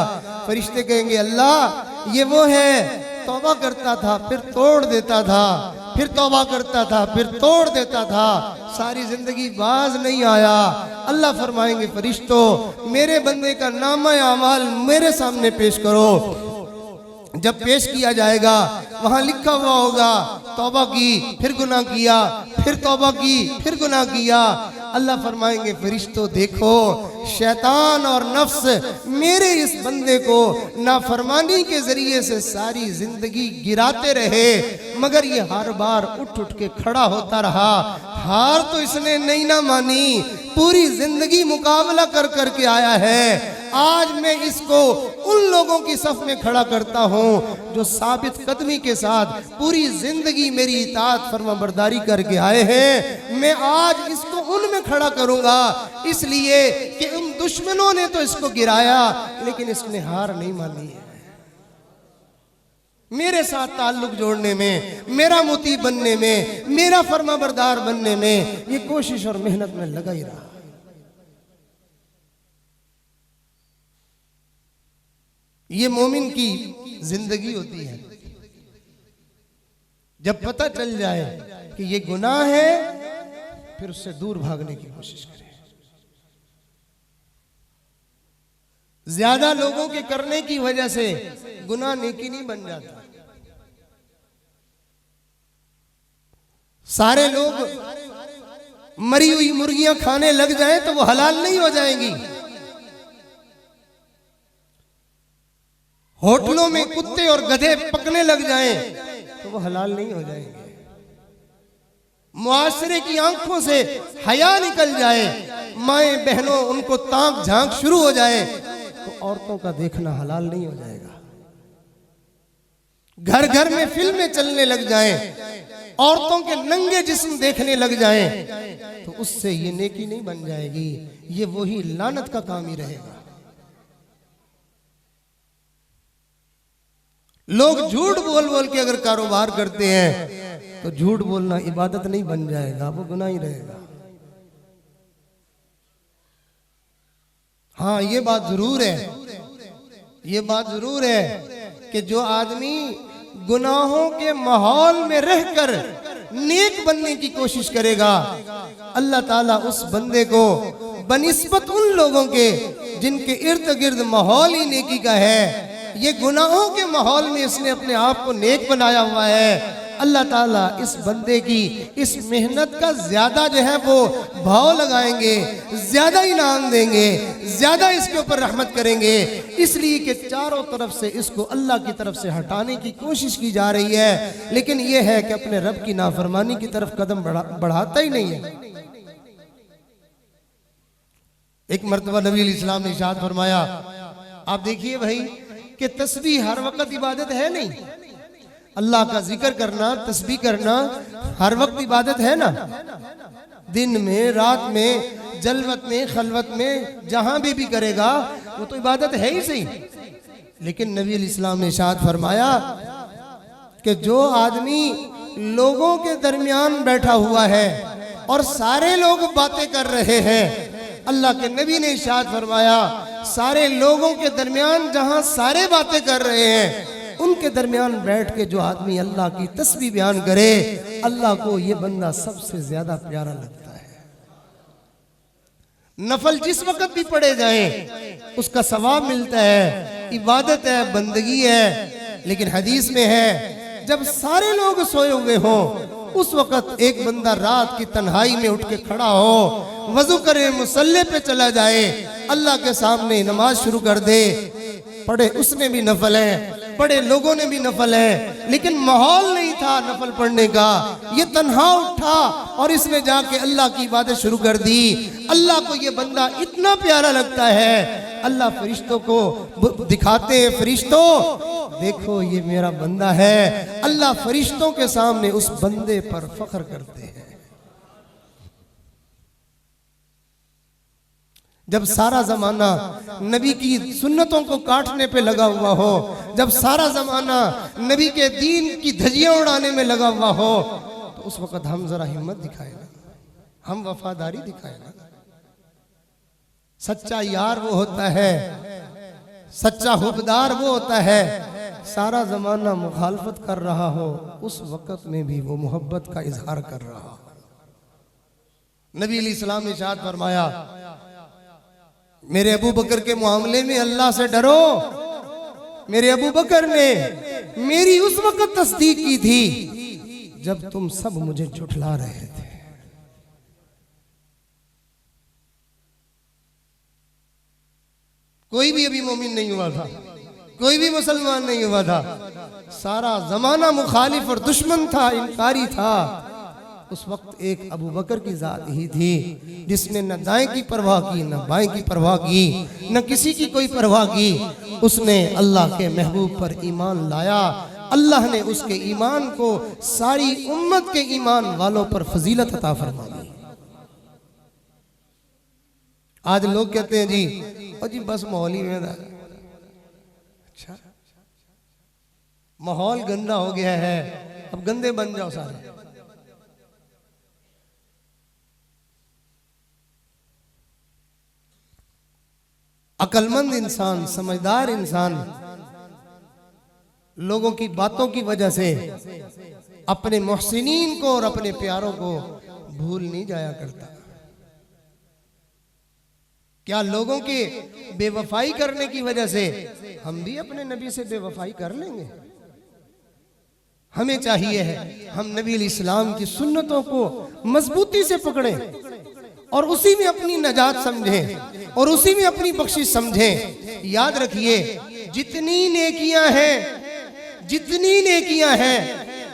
फरिश्ते कहेंगे अल्लाह ये वो है, तौबा करता था फिर तोड़ देता था, फिर तौबा करता था फिर तोड़ देता था, सारी जिंदगी बाज नहीं आया। अल्लाह फरमाएंगे फरिश्तों मेरे बंदे का नामा अमाल मेरे सामने पेश करो। जब पेश किया जाएगा वहां लिखा हुआ होगा तौबा की फिर गुनाह किया, फिर तौबा की फिर गुनाह किया। अल्लाह फरमाएंगे फरिश्तों देखो शैतान और नफ्स मेरे इस बंदे को नाफरमानी के जरिए से सारी जिंदगी गिराते रहे, मगर ये हर बार उठ उठ के खड़ा होता रहा। हार तो इसने नहीं ना मानी, पूरी जिंदगी मुकाबला कर कर के आया है। आज मैं इसको उन लोगों की सफ में खड़ा करता हूं जो साबित कदमी के साथ पूरी जिंदगी मेरी इताअत फरमाबरदारी करके आए हैं। मैं आज इसको उनमें खड़ा करूंगा, इसलिए कि उन दुश्मनों ने तो इसको गिराया लेकिन इसने हार नहीं मानी है। मेरे साथ ताल्लुक जोड़ने में, मेरा मोती बनने में, मेरा फरमाबरदार बनने में ये कोशिश और मेहनत में लगा ही रहा। ये मोमिन की जिंदगी होती है। जब पता चल जाए कि ये गुनाह है फिर उससे दूर भागने की कोशिश करें। ज्यादा लोगों के करने की वजह से गुनाह नेकी नहीं बन जाता। सारे लोग मरी हुई मुर्गियां खाने लग जाएं तो वो हलाल नहीं हो जाएंगी। होटलों में कुत्ते और गधे पकने लग जाएं तो वो हलाल नहीं हो जाएंगे। मुआशरे की आंखों से हया निकल जाए, माएं बहनों उनको ताक झांक शुरू हो जाए तो औरतों का देखना हलाल नहीं हो जाएगा। घर घर में फिल्में चलने लग जाएं, औरतों के नंगे जिस्म देखने लग जाएं तो उससे ये नेकी नहीं बन जाएगी, ये वही लानत का काम ही रहेगा। लोग झूठ बोल बोल के अगर कारोबार करते हैं तो झूठ बोलना इबादत नहीं बन जाएगा, वो गुनाह ही रहेगा। हाँ ये बात जरूर है, ये बात जरूर है कि जो आदमी गुनाहों के माहौल में रहकर नेक बनने की कोशिश करेगा, अल्लाह ताला उस बंदे को बनिस्बत उन लोगों के जिनके इर्द गिर्द माहौल ही नेकी का है, ये गुनाहों के माहौल में इसने अपने आप को नेक बनाया हुआ है, अल्लाह ताला इस बंदे की इस मेहनत का ज्यादा जो है वो भाव लगाएंगे, ज्यादा इनाम देंगे, ज्यादा इसके ऊपर रहमत करेंगे। इसलिए कि चारों तरफ से इसको अल्लाह की तरफ से हटाने की कोशिश की जा रही है, लेकिन यह है कि अपने रब की नाफरमानी की तरफ कदम बढ़ाता ही नहीं है। एक मर्तबा नबी इस्लाम ने इरशाद फरमाया, आप देखिए भाई कि तस्बीह हर वक्त इबादत है नहीं, अल्लाह का जिक्र करना, तस्बीह करना हर वक्त इबादत है ना, दिन में, रात में, जलवत में, खलवत में, जहां भी करेगा वो तो इबादत है ही सही। लेकिन नबी इस्लाम ने इरशाद फरमाया कि जो आदमी लोगों के दरमियान बैठा हुआ है और सारे लोग बातें कर रहे हैं, अल्लाह के नबी ने इरशाद फरमाया सारे लोगों के दरमियान जहां सारे बातें कर रहे हैं, उनके दरमियान बैठ के जो आदमी अल्लाह की तस्बीह बयान करे, अल्लाह को ये बंदा सबसे ज्यादा प्यारा लगता है। नफल जिस वक्त भी पढ़े जाएं उसका सवाब मिलता है, इबादत है, बंदगी है। लेकिन हदीस में है जब सारे लोग सोए हुए हों उस वक्त एक बंदा रात की तन्हाई में उठ के खड़ा हो, वजू करे, मुसल्ले पे चला जाए, अल्लाह के सामने नमाज शुरू कर दे, पढ़े उसने भी नफल है, पढ़े लोगों ने भी नफल है, लेकिन माहौल नहीं था नफल पढ़ने का, ये तन्हा उठा और इसने जाके अल्लाह की इबादत शुरू कर दी। अल्लाह को ये बंदा इतना प्यारा लगता है, अल्लाह फरिश्तों को दिखाते हैं, फरिश्तों देखो ये मेरा बंदा है। अल्लाह फरिश्तों के सामने उस बंदे पर फख्र करते हैं। जब सारा जमाना नबी की सुन्नतों को काटने पे लगा हुआ हो, जब सारा जमाना नबी के दीन की धज्जियां उड़ाने में लगा हुआ हो, तो उस वक्त हम जरा हिम्मत दिखाए ना, हम वफादारी दिखाए ना। सच्चा यार वो होता है, सच्चा हुबदार वो होता है, सारा जमाना मुखालफत कर रहा हो उस वक्त में भी वो मोहब्बत का इजहार कर रहा हो। नबी अलैहिस्सलाम ने इरशाद फरमाया मेरे अबू बकर के मामले में अल्लाह से डरो। मेरे अबू बकर ने मेरी उस वक्त तस्दीक की थी जब तुम सब मुझे झुठला रहे थे। कोई भी अभी मोमिन नहीं हुआ था, कोई भी मुसलमान नहीं हुआ था, सारा जमाना मुखालिफ और दुश्मन था, इनकारी था। उस वक्त एक अबू बकर की जात ही थी जिसने न दाएं की परवाह की, न बाएं की परवाह की, न किसी की कोई परवाह की। उसने अल्लाह के महबूब पर ईमान लाया, अल्लाह ने उसके ईमान को सारी उम्मत के ईमान वालों पर फजीलत अता फरमा दी। आज लोग कहते हैं जी और जी बस माहौल ही में, अच्छा माहौल गंदा हो गया है, अब गंदे बन जाओ सारे। अक्लमंद इंसान, समझदार इंसान लोगों की बातों की वजह से अपने मोहसिनीन को और अपने प्यारों को भूल नहीं जाया करता। क्या लोगों के बेवफाई करने की वजह से हम भी अपने नबी से बेवफाई कर लेंगे? हमें चाहिए है हम नबी इस्लाम की सुन्नतों को मजबूती से पकड़ें और उसी में अपनी नजात समझें और उसी में अपनी बख्शिश समझें। याद रखिए जितनी नेकियां हैं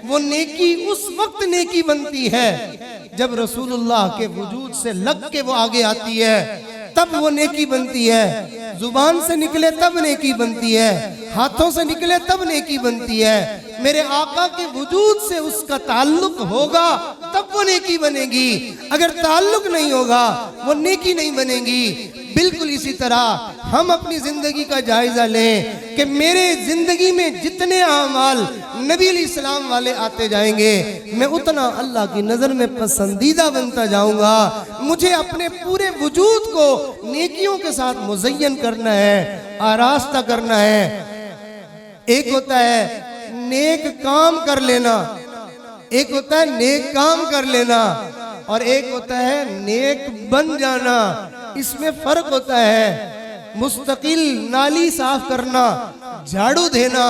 वो नेकी उस वक्त नेकी बनती है जब रसूलुल्लाह के वजूद से लग के वो आगे आती है, तब वो नेकी बनती है। जुबान से निकले तब नेकी बनती है, हाथों से निकले तब नेकी बनती है। मेरे आका के वजूद से उसका ताल्लुक होगा तब वो नेकी बनेगी, अगर ताल्लुक नहीं होगा वो नेकी नहीं बनेगी। बिल्कुल इसी तरह हम अपनी जिंदगी का जायजा लें कि मेरे जिंदगी में जितने आमाल नबी अलैहिस्सलाम वाले आते जाएंगे मैं उतना अल्लाह की नजर में पसंदीदा बनता जाऊंगा। मुझे अपने पूरे वजूद को नेकियों के साथ मुज़य्यन करना है, आरास्ता करना है। एक होता है नेक काम कर लेना, एक होता है नेक काम कर लेना और एक होता है नेक बन जाना। इसमें फर्क होता है। मुस्तकिल नाली साफ करना, झाड़ू देना,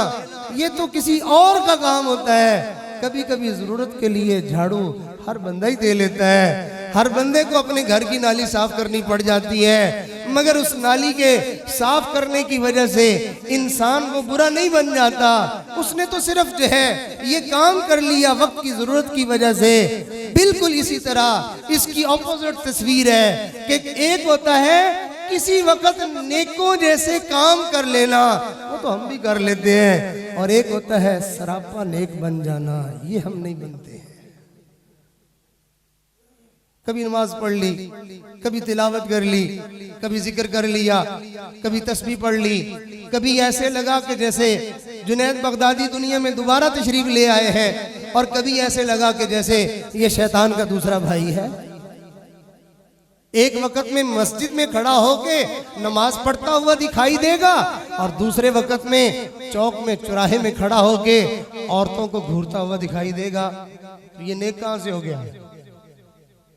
ये तो किसी और का काम होता है। कभी कभी जरूरत के लिए झाड़ू हर बंदा ही दे लेता है। हर बंदे को अपने घर की नाली साफ करनी पड़ जाती है, मगर उस नाली के साफ करने की वजह से इंसान वो बुरा नहीं बन जाता। उसने तो सिर्फ जो है ये काम कर लिया वक्त की जरूरत की वजह से। बिल्कुल इसी तरह इसकी ऑपोजिट तस्वीर है कि एक होता है किसी वक्त नेकों जैसे काम कर लेना, वो तो हम भी कर लेते हैं, और एक होता है सरापा नेक बन जाना, ये हम नहीं बनते हैं। कभी नमाज पढ़ ली, कभी तिलावत कर ली, कभी जिक्र कर लिया, कभी तस्बीह पढ़ ली, कभी ऐसे लगा कि जैसे जुनैद बगदादी दुनिया में दोबारा तशरीफ ले आए हैं, और कभी ऐसे लगा कि जैसे ये शैतान का दूसरा भाई है। एक वक्त में मस्जिद में खड़ा होके नमाज पढ़ता हुआ दिखाई देगा, और दूसरे वक्त में चौक में चौराहे में खड़ा होके औरतों को घूरता हुआ दिखाई देगा। तो ये नेक कहां से हो गया?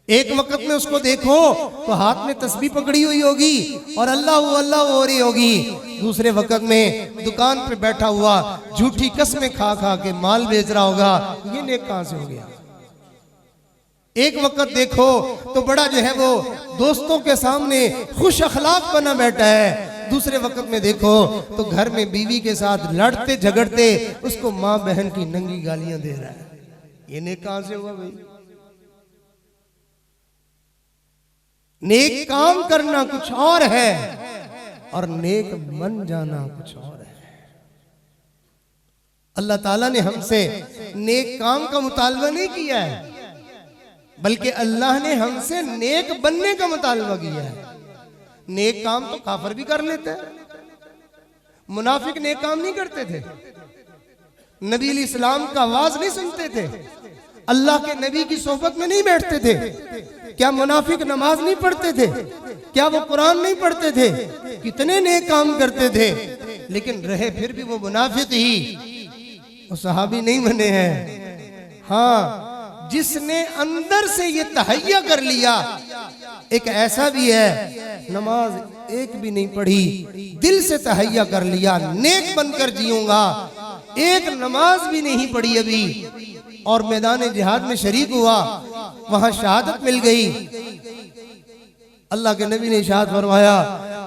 एक वक्त में उसको देखो तो हाथ में तस्बीह पकड़ी हुई होगी और अल्लाह अल्लाह हो रही होगी, दूसरे वक्त में दुकान पे बैठा हुआ झूठी कसमें खा खा के माल बेच रहा होगा। ये नेक कहां से हो गया? एक वक्त देखो तो बड़ा जो है वो दोस्तों के सामने खुश अखलाक बना बैठा है, दूसरे वक्त में देखो तो घर में बीवी के साथ लड़ते झगड़ते उसको माँ बहन की नंगी गालियां दे रहा है। ये नेक कहां से हुआ भाई? नेक काम करना कुछ और है और नेक बन जाना कुछ और है। अल्लाह ताला ने हमसे नेक काम का मुतालबा नहीं किया है, बल्कि अल्लाह ने हमसे नेक बनने का मुतालबा किया है। नेक काम तो काफिर भी कर लेते हैं, मुनाफिक नेक काम नहीं करते थे, नबी इस्लाम का आवाज नहीं सुनते थे, अल्लाह के नबी की सोहबत में नहीं बैठते थे। क्या मुनाफिक नमाज नहीं पढ़ते थे? क्या वो कुरान नहीं पढ़ते थे? कितने नेक काम करते थे, लेकिन रहे फिर भी वो मुनाफिक ही, वो सहाबी नहीं बने हैं। हाँ, जिसने अंदर से ये तहैया कर लिया। एक ऐसा भी है नमाज एक भी नहीं पढ़ी, दिल से तहैया कर लिया नेक बनकर जीऊंगा, एक नमाज भी नहीं पढ़ी अभी और मैदान जिहाद में शरीक हुआ, वहां शहादत मिल गई। अल्लाह के नबी ने इरशाद फरमाया,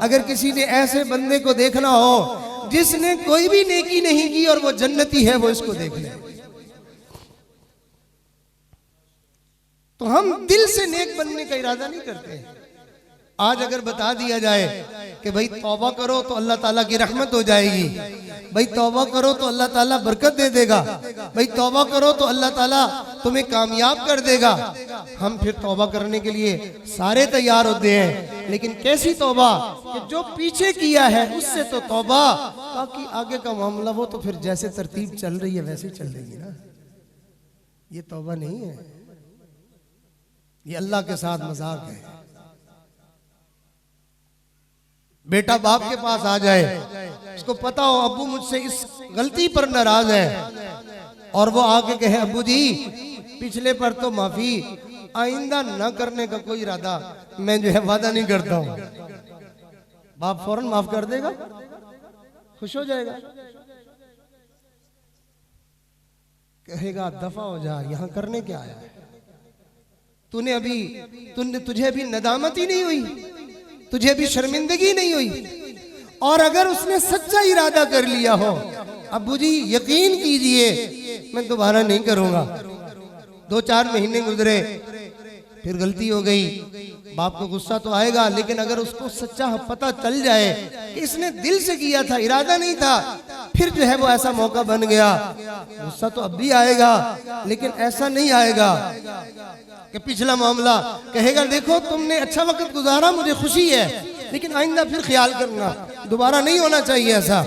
अगर किसी ने ऐसे बंदे को देखना हो जिसने कोई भी नेकी नहीं की और वो जन्नती है, वो इसको देख ले। तो हम दिल से नेक बनने का इरादा नहीं करते। आज अगर बता दिया जाए कि भाई तौबा करो तो अल्लाह ताला की रहमत हो जाएगी, भाई तौबा करो तो अल्लाह ताला बरकत दे देगा, भाई तौबा करो तो अल्लाह ताला तुम्हें कामयाब कर देगा, हम फिर तौबा करने के लिए सारे तैयार होते हैं। लेकिन कैसी तौबा कि जो पीछे किया है उससे तो तौबा, बाकी आगे का मामला वो तो फिर जैसे तरतीब चल रही है वैसे चल रही है ना। ये तौबा नहीं है, ये अल्लाह के साथ मजाक है। बेटा बाप के पास आ जाए, उसको पता हो अब्बू मुझसे इस गलती पर नाराज है, और वो आके कहे अब्बू जी पिछले पर तो माफी, आइंदा न करने का कोई इरादा मैं जो है वादा नहीं करता हूं, बाप फौरन माफ कर देगा, खुश हो जाएगा, कहेगा दफा हो जा, यहां करने क्या आया है? तुझे अभी नदामत ही नहीं हुई, तुझे अभी शर्मिंदगी नहीं हुई। और अगर उसने सच्चा इरादा कर लिया हो, अब्बू जी यकीन कीजिए मैं दोबारा नहीं करूंगा, 2-4 महीने गुजरे फिर गलती हो गई, बाप को गुस्सा तो आएगा, लेकिन अगर उसको सच्चा पता चल जाए कि इसने दिल से किया था, इरादा नहीं था, फिर जो है वो ऐसा मौका बन गया, गुस्सा तो अब भी आएगा, लेकिन ऐसा नहीं आएगा कि पिछला मामला कहेगा देखो तुमने अच्छा वक्त गुजारा, मुझे खुशी है, लेकिन आइंदा फिर ख्याल करना, दोबारा नहीं होना चाहिए ऐसा।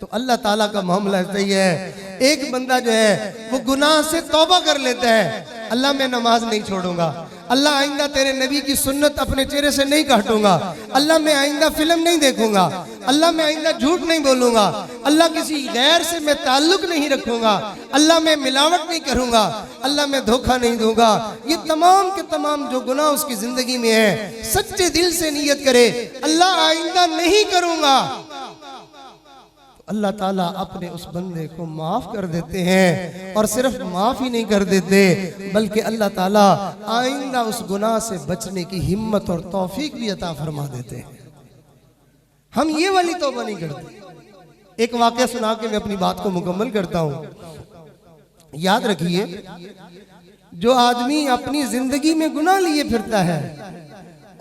तो अल्लाह ताला का मामला सही है। एक बंदा जो है वो गुनाह से तौबा कर लेता है, अल्लाह मैं नमाज नहीं छोड़ूंगा, अल्लाह आइंदा तेरे नबी की सुन्नत अपने चेहरे से नहीं काटूंगा, अल्लाह मैं आइंदा फिल्म नहीं देखूंगा, अल्लाह मैं आइंदा झूठ नहीं बोलूंगा, अल्लाह किसी गैर से मैं ताल्लुक नहीं रखूंगा, अल्लाह मैं मिलावट नहीं करूंगा, अल्लाह मैं धोखा नहीं दूंगा। ये तमाम के तमाम जो गुनाह उसकी जिंदगी में है, सच्चे दिल से नियत करे अल्लाह आइंदा नहीं करूंगा, अल्लाह ताला अपने उस बंदे को माफ कर देते हैं। और सिर्फ माफ ही नहीं कर देते बल्कि अल्लाह ताला आइंदा उस गुनाह से बचने की हिम्मत और तौफीक भी अता फरमा देते हैं। हम ये वाली तौबा नहीं करते। एक वाक़या सुना के मैं अपनी बात को मुकम्मल करता हूं। याद रखिए, जो आदमी अपनी जिंदगी में गुनाह लिए फिरता है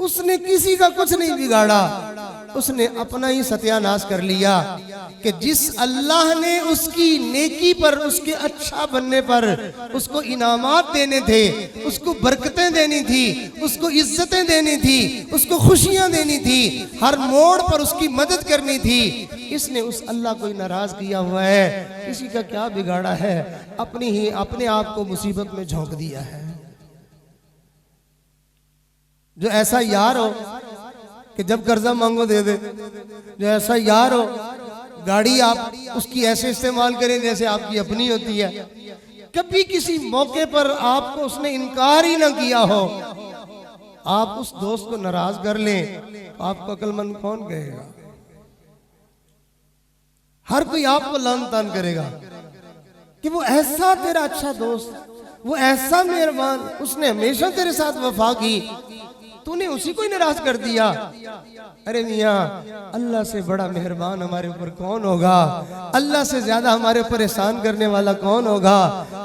उसने किसी का कुछ नहीं बिगाड़ा, उसने अपना ही सत्यानाश कर लिया कि जिस अल्लाह ने उसकी नेकी पर, उसके अच्छा बनने पर उसको इनामात देने थे, उसको बरकतें देनी थी, उसको इज्जतें देनी थी, उसको खुशियां देनी थी, हर मोड़ पर उसकी मदद करनी थी, इसने उस अल्लाह को नाराज किया हुआ है। किसी का क्या बिगाड़ा है, अपने आप को मुसीबत में झोंक दिया है। जो ऐसा यार हो कि जब कर्जा मांगो दे दे, जो ऐसा यार हो गाड़ी आप उसकी ऐसे इस्तेमाल करें जैसे आपकी अपनी होती है, कभी किसी मौके पर आपको उसने इनकार ही ना किया हो, आप उस दोस्त को नाराज कर लें, आपको अक्लमंद कौन कहेगा? हर कोई आपको लान तान करेगा कि वो ऐसा तेरा अच्छा दोस्त, वो ऐसा मेहरबान, उसने हमेशा तेरे साथ वफा की, तूने उसी को ही नाराज कर दिया। अरे मियाँ, अल्लाह से बड़ा मेहरबान हमारे ऊपर कौन होगा? अल्लाह से ज्यादा हमारे ऊपर एहसान करने वाला कौन होगा?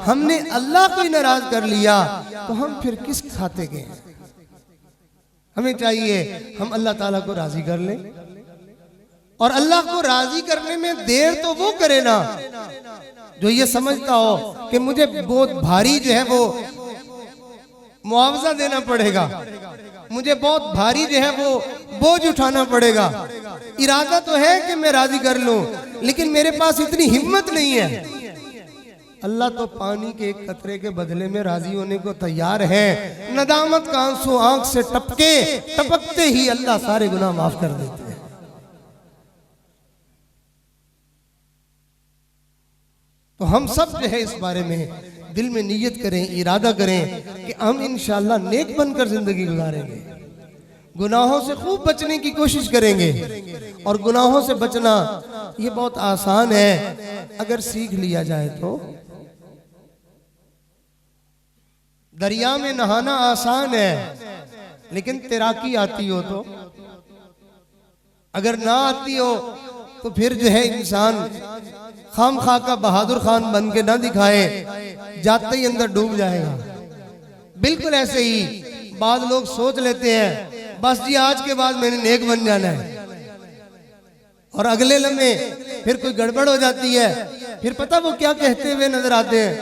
हमने अल्लाह को ही नाराज कर लिया तो हम फिर किस खाते के? हमें चाहिए हम अल्लाह ताला को राजी कर लें, और अल्लाह को राजी करने में देर तो वो करे ना जो ये समझता हो कि मुझे बहुत भारी जो है वो मुआवजा देना पड़ेगा, मुझे बहुत भारी जो है वो बोझ उठाना पड़ेगा। इरादा तो है कि मैं राजी कर लूं, लेकिन मेरे पास इतनी हिम्मत नहीं है। अल्लाह तो पानी के एक कतरे के बदले में राजी होने को तैयार है। नदामत का आंसू आंख से टपकते ही अल्लाह सारे गुनाह माफ कर देते हैं। तो हम सब जो है इस बारे में दिल में नियत करें, इरादा करें कि हम इंशाअल्लाह नेक बनकर जिंदगी गुजारेंगे, गुनाहों से खूब बचने की कोशिश करेंगे। और गुनाहों से बचना ये बहुत आसान है अगर सीख लिया जाए तो। दरिया में नहाना आसान है, लेकिन तैराकी आती हो तो, अगर ना आती हो तो फिर जो है इंसान खाम खा का बहादुर खान बन के ना दिखाए, जाते ही अंदर डूब जाएगा। बिल्कुल ऐसे ही बाद लोग सोच लेते हैं बस जी आज के बाद मैंने नेक बन जाना है, और अगले लम्हे फिर कोई गड़बड़ हो जाती है, फिर पता वो क्या कहते हुए नजर आते हैं,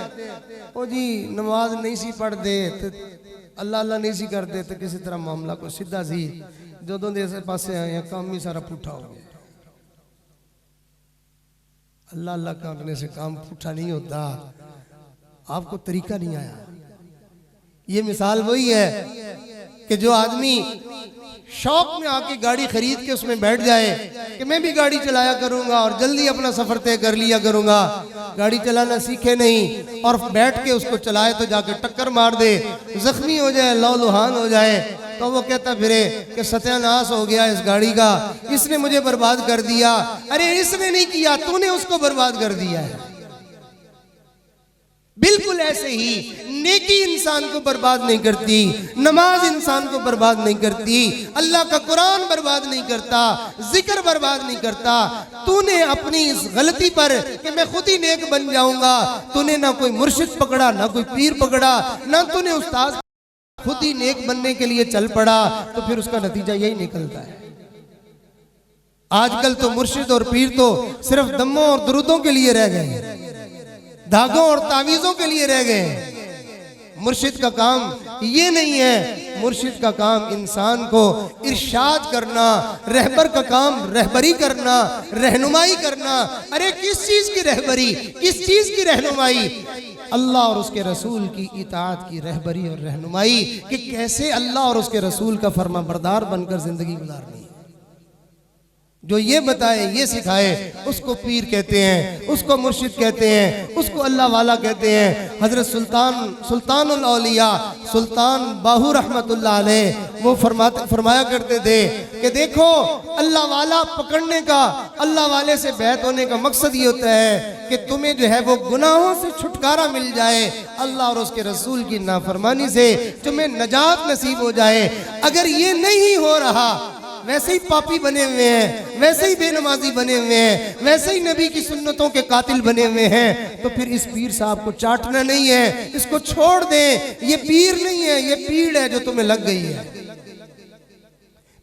ओ जी नमाज नहीं सी पढ़ते तो अल्लाह अल्लाह नहीं सी करते तो किसी तरह मामला को सीधा सी जो दे पासे आए हैं काम ही सारा पुठा हो गया। अल्लाह अल्लाह करने से काम पुठा नहीं होता, आपको तरीका नहीं आया। ये मिसाल वही है कि जो आदमी शौक में आके गाड़ी खरीद के उसमें बैठ जाए कि मैं भी गाड़ी चलाया करूंगा और जल्दी अपना सफर तय कर लिया करूंगा, गाड़ी चलाना सीखे नहीं और बैठ के उसको चलाए तो जाके टक्कर मार दे, जख्मी हो जाए, लौलुहान हो जाए, तो वो कहता फिरे कि सत्यानाश हो गया इस गाड़ी का, इसने मुझे बर्बाद कर दिया। अरे इसने नहीं किया, तूने उसको बर्बाद कर दिया है। बिल्कुल ऐसे ही नेकी इंसान को बर्बाद नहीं करती, नमाज इंसान को बर्बाद नहीं करती, अल्लाह का कुरान बर्बाद नहीं करता, जिक्र बर्बाद नहीं करता। तूने अपनी इस गलती पर कि मैं खुद ही नेक बन जाऊंगा, तूने ना कोई मुर्शिद पकड़ा, ना कोई पीर पकड़ा, ना तूने उस्ताद, खुद ही नेक बनने के लिए चल पड़ा, तो फिर उसका नतीजा यही निकलता है। आजकल तो मुर्शिद और पीर तो सिर्फ दम्मों और दुरूदों के लिए रह गए, धागों और तावीज़ों के लिए रह गए। मुर्शिद का काम ये नहीं है, मुर्शिद का काम इंसान को इरशाद करना, रहबर का काम रहबरी करना, रहनुमाई करना। अरे किस चीज की रहबरी, किस चीज की रहनुमाई? अल्लाह और उसके रसूल की इताअत की रहबरी और रहनुमाई, कि कैसे अल्लाह और उसके रसूल का फर्माबरदार बनकर जिंदगी गुजारनी है। जो ये बताए, ये सिखाए, उसको पीर कहते हैं, उसको मुर्शिद कहते हैं, उसको अल्लाह वाला कहते हैं। हजरत सुल्तानुल औलिया सुल्तान बाहू रहमतुल्लाह अलैह वो फरमाया करते थे कि देखो, अल्लाह वाला पकड़ने का, अल्लाह वाले से बैत होने का मकसद ये होता है कि तुम्हें जो है वो गुनाहों से छुटकारा मिल जाए, अल्लाह और उसके रसूल की नाफरमानी से तुम्हें नजात नसीब हो जाए। अगर ये नहीं हो रहा, वैसे ही पापी बने हुए हैं, वैसे ही बेनमाजी बने हुए हैं, वैसे ही नबी की सुन्नतों के कातिल बने हुए हैं, तो फिर इस पीर साहब को चाटना नहीं है, इसको छोड़ दें। ये पीर नहीं है, ये पीड़ है जो तुम्हें लग गई है।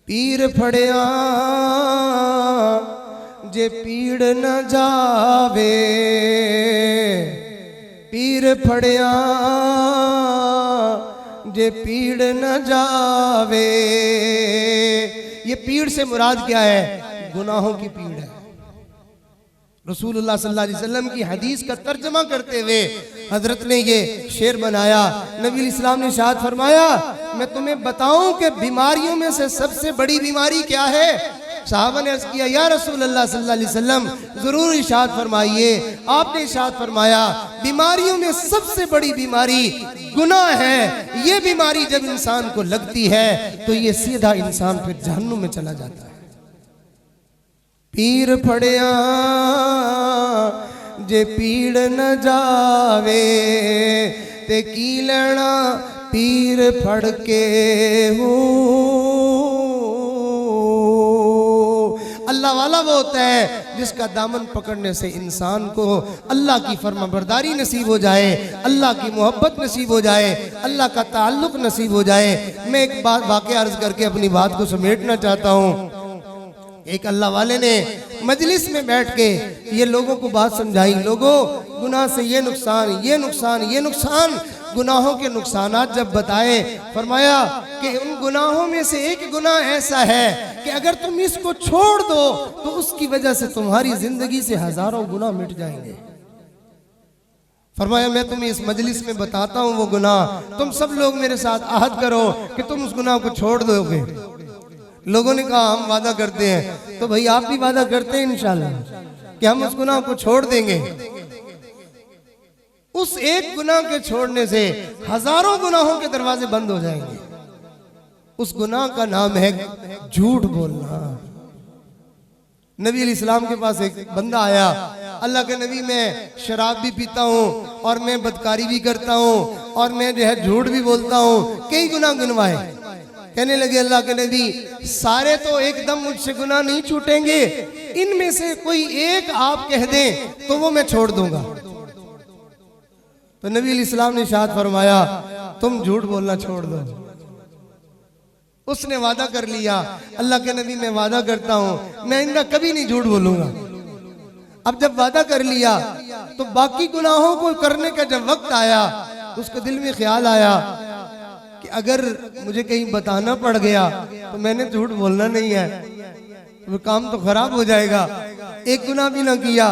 पीर फड़िया जे पीड़ न जावे, पीर फड़िया जे पीड़ न जावे। ये पीड़ से मुराद क्या है? गुनाहों की पीड़ है। रसूलुल्लाह सल्लल्लाहु अलैहि वसल्लम की हदीस का तर्जमा करते हुए हजरत ने ये शेर बनाया। नबी इस्लाम ने इरशाद फरमाया, मैं तुम्हें बताऊं कि बीमारियों में से सबसे बड़ी बीमारी क्या है? साहबा ने अर्ज किया, या रसूलल्लाह सल्लल्लाहु अलैहि वसल्लम जरूर इरशाद फरमाइए। आपने इरशाद फरमाया, बीमारियों में सबसे बड़ी बीमारी गुनाह है। ये बीमारी जब इंसान को लगती है तो ये सीधा इंसान फिर जहन्नुम में चला जाता है। पीर फड़िया जे पीड़ न जावे, ते की लेना पीर फड़ के हूँ। अल्लाह वाला वो होता है जिसका दामन पकड़ने से इंसान को अल्लाह की फरमाबरदारी नसीब हो जाए, अल्लाह की मोहब्बत नसीब हो जाए, अल्लाह का ताल्लुक नसीब हो जाए। मैं एक बात वाक़या अर्ज करके अपनी बात को समेटना चाहता हूँ। एक अल्लाह वाले ने मजलिस में बैठ के ये लोगों को बात समझाई, लोगों गुनाह से ये नुकसान, ये नुकसान, ये नुकसान। गुनाहों के नुकसानात जब बताए, फरमाया कि उन गुनाहों में से एक गुनाह ऐसा है कि अगर तुम इसको छोड़ दो तो उसकी वजह से तुम्हारी जिंदगी से हजारों गुनाह मिट जाएंगे। फरमाया, मैं तुम्हें इस मजलिस में बताता हूँ वो गुनाह, तुम सब लोग मेरे साथ आहद करो कि तुम उस गुनाह को छोड़ दोगे। लोगों ने कहा, हम वादा करते हैं। तो भाई आप भी वादा करते हैं इंशाल्लाह कि हम उस गुनाह को छोड़ देंगे। उस एक गुनाह के छोड़ने से हजारों गुनाहों के दरवाजे बंद हो जाएंगे। उस गुनाह का नाम है झूठ बोलना। नबी अलैहिस्सलाम के पास एक बंदा आया, अल्लाह के नबी, मैं शराब भी पीता हूँ और मैं बदकारी भी करता हूँ और मैं जो है झूठ भी बोलता हूँ, कई गुनाह गिनवाए। कहने लगे, अल्लाह के नबी, सारे तो एकदम मुझसे गुनाह नहीं छूटेंगे, इनमें से कोई एक आप कह दें तो वो मैं छोड़ दूंगा। तो नबी अलैहिस्सलाम ने इरशाद फरमाया, तुम झूठ बोलना छोड़ दो। उसने वादा कर लिया, अल्लाह के नबी, मैं वादा करता हूं मैं इनका कभी नहीं झूठ बोलूंगा। अब जब वादा कर लिया तो बाकी गुनाहों को करने का जब वक्त आया, उसके दिल में ख्याल आया कि अगर मुझे कहीं बताना पड़ गया तो मैंने झूठ बोलना नहीं है, तो काम तो खराब हो जाएगा। एक गुनाह भी ना किया,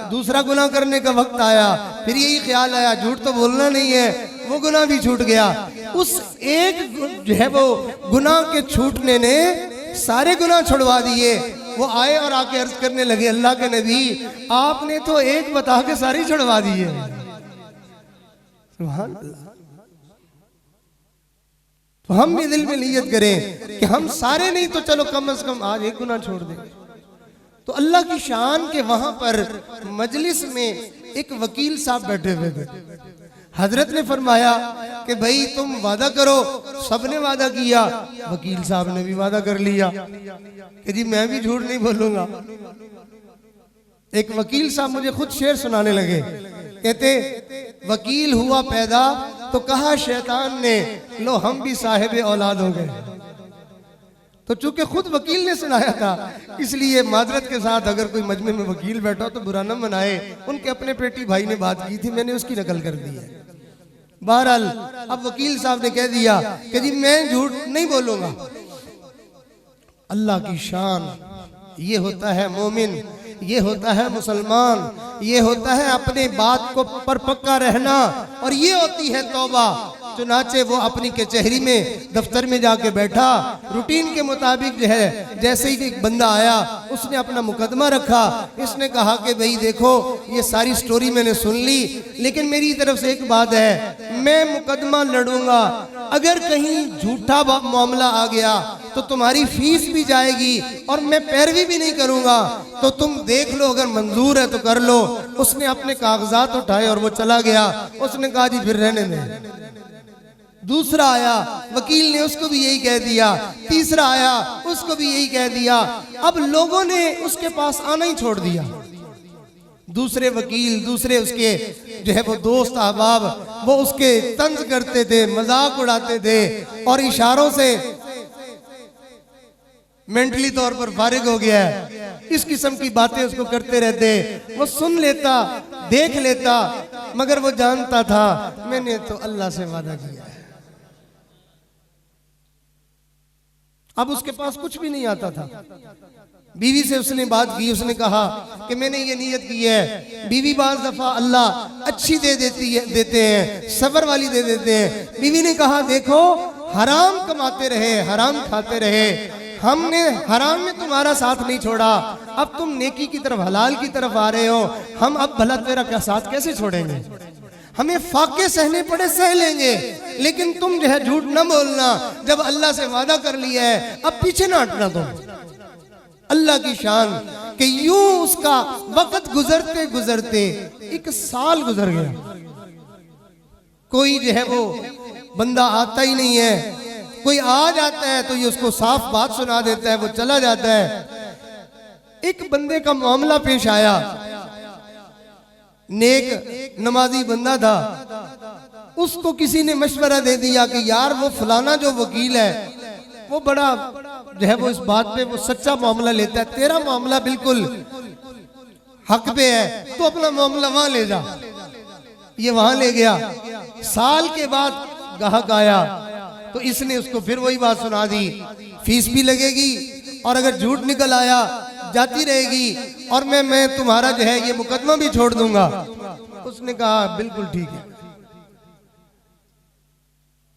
दूसरा गुनाह करने का वक्त आया, फिर यही ख्याल आया झूठ तो बोलना नहीं है, वो गुनाह भी छूट गया। उस एक जो है वो गुनाह के छूटने ने सारे गुनाह छुड़वा दिए। वो आए और आके अर्ज करने लगे, अल्लाह के नबी, आपने तो एक बता के सारी छुड़वा दिए। सुभान अल्लाह। तो हम भी दिल में नियत करें कि हम सारे नहीं तो चलो कम से कम आज एक गुनाह छोड़ दें। तो अल्लाह की शान के वहां पर मजलिस में एक वकील साहब बैठे हुए थे। हजरत ने फरमाया कि भाई तुम वादा करो। सबने वादा किया, वकील साहब ने भी वादा कर लिया कि जी मैं भी झूठ नहीं बोलूंगा। एक वकील साहब मुझे खुद शेर सुनाने लगे, कहते, वकील हुआ पैदा तो कहा शैतान ने, लो हम भी साहिब औलाद हो गए। तो चूंकि खुद वकील ने सुनाया था, इसलिए माजरत के साथ अगर कोई मजमे में वकील बैठा तो बुरा न मनाए। उनके अपने पेटी भाई ने बात की थी, मैंने उसकी नकल कर दी है। बहरहाल अब वकील साहब ने कह दिया कि जी मैं झूठ नहीं बोलूंगा। अल्लाह की शान, ये होता है मोमिन, ये होता है मुसलमान, ये होता है अपने बात को पर पक्का रहना, और ये होती है तौबा। चुनाचे वो अपनी कचहरी में दफ्तर में जाके बैठा। रूटीन के मुताबिक जो है जैसे ही एक बंदा आया उसने अपना मुकदमा रखा। इसने कहा कि भाई देखो ये सारी स्टोरी मैंने सुन ली, लेकिन मेरी तरफ से एक बात है, मैं मुकदमा लड़ूंगा, अगर कहीं झूठा मामला आ गया तो तुम्हारी फीस भी जाएगी और मैं पैरवी भी नहीं करूंगा, तो तुम देख लो, अगर मंजूर है तो कर लो। उसने अपने कागजात उठाए और वो चला गया। उसने कहा जी फिर रहने दें। दूसरा आया, वकील ने उसको भी यही कह दिया। तीसरा आया, उसको भी यही कह दिया। अब लोगों ने उसके पास आना ही छोड़ दिया। दूसरे वकील, दूसरे उसके जो है वो दोस्त अहबाब, वो उसके तंज करते थे, मजाक उड़ाते थे और इशारों से मेंटली तौर पर फारिग हो गया है। इस किस्म की बातें उसको करते रहते। वो सुन लेता, देख लेता, मगर वो जानता था मैंने तो अल्लाह से वादा किया है। अब उसके पास कुछ भी नहीं आता था। बीवी से उसने बात की, उसने कहा कि मैंने ये नीयत की है। बीवी बाज़ दफा अल्लाह अच्छी देते हैं, सबर वाली दे देते हैं। बीवी ने कहा देखो हराम कमाते रहे, हराम खाते रहे, हमने हराम में तुम्हारा साथ नहीं छोड़ा, अब तुम नेकी की तरफ, हलाल की तरफ आ रहे हो, हम अब भला तेरा क्या साथ कैसे छोड़ेंगे? हमें फाके सहने पड़े सह लेंगे, लेकिन तुम जो है झूठ न बोलना। जब अल्लाह से वादा कर लिया है अब पीछे ना हटना तुम। अल्लाह की शान कि यूं उसका वक्त गुजरते गुजरते 1 साल गुजर गया। कोई जो है वो बंदा आता ही नहीं है। कोई आ जाता है तो ये उसको साफ बात सुना देता है, वो चला जाता है। एक बंदे का मामला पेश आया, नेक नमाजी बंदा था। उसको किसी ने मशवरा दे दिया कि यार वो फलाना जो वकील है वो बड़ा जो है वो इस बात पे वो सच्चा मामला लेता है, तेरा मामला बिल्कुल हक पे है, तो अपना मामला वहां ले जा। ये वहां ले गया। साल के बाद ग्राहक आया तो इसने उसको फिर वही बात सुना दी, फीस भी लगेगी और अगर झूठ निकल आया जाती रहेगी और मैं तुम्हारा जो है ये मुकदमा भी छोड़ दूंगा। उसने कहा बिल्कुल ठीक है।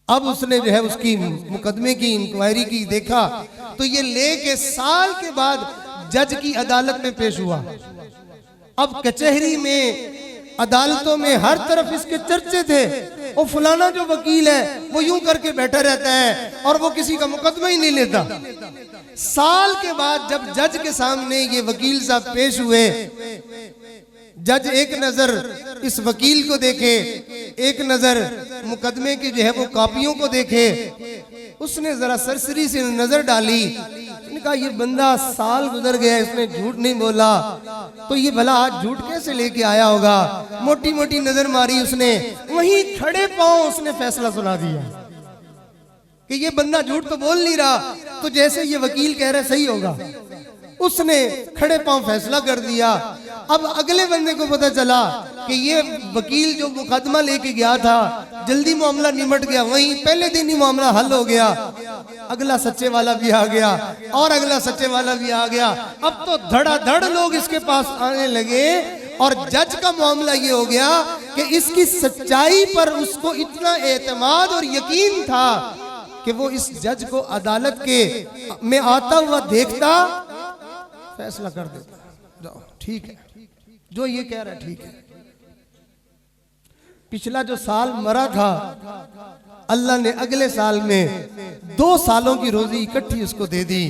अब उसने जो है उसकी मुकदमे की इंक्वायरी की, देखा तो ये लेके साल के बाद जज की अदालत में पेश हुआ। अब कचहरी में, अदालतों में हर तरफ इसके चर्चे थे। वो फलाना जो वकील है वो यूं करके बैठा रहता है और वो किसी का मुकदमा ही नहीं लेता। साल के बाद जब जज के सामने ये वकील साहब पेश हुए, जज एक नजर इस वकील को देखे, एक नजर मुकदमे की जो है वो कॉपियों को देखे। उसने जरा सरसरी से नजर डाली, उसने कहा ये बंदा साल गुजर गया, इसने झूठ नहीं बोला, तो ये भला आज झूठ कैसे लेके आया होगा। मोटी मोटी नजर मारी उसने, वहीं खड़े पांव उसने फैसला सुना दिया कि ये बंदा झूठ तो बोल नहीं रहा, तो जैसे ये वकील कह रहा है सही होगा। उसने खड़े पांव फैसला कर दिया। अब अगले बंदे को पता चला कि ये वकील जो मुकदमा लेके गया था, जल्दी मामला निमट गया, वहीं पहले दिन ही मामला हल हो गया। अगला सच्चे वाला भी आ गया और अगला सच्चे वाला भी आ गया। अब तो धड़ाधड़ लोग इसके पास आने लगे और जज का मामला ये हो गया कि इसकी सच्चाई पर उसको इतना एतमाद और यकीन था कि वो इस जज को अदालत के में आता हुआ देखता, फैसला कर देता, जाओ ठीक है, जो ये कह रहा है ठीक है। पिछला जो साल मरा था, अल्लाह ने अगले साल में 2 सालों की रोजी इकट्ठी उसको दे दी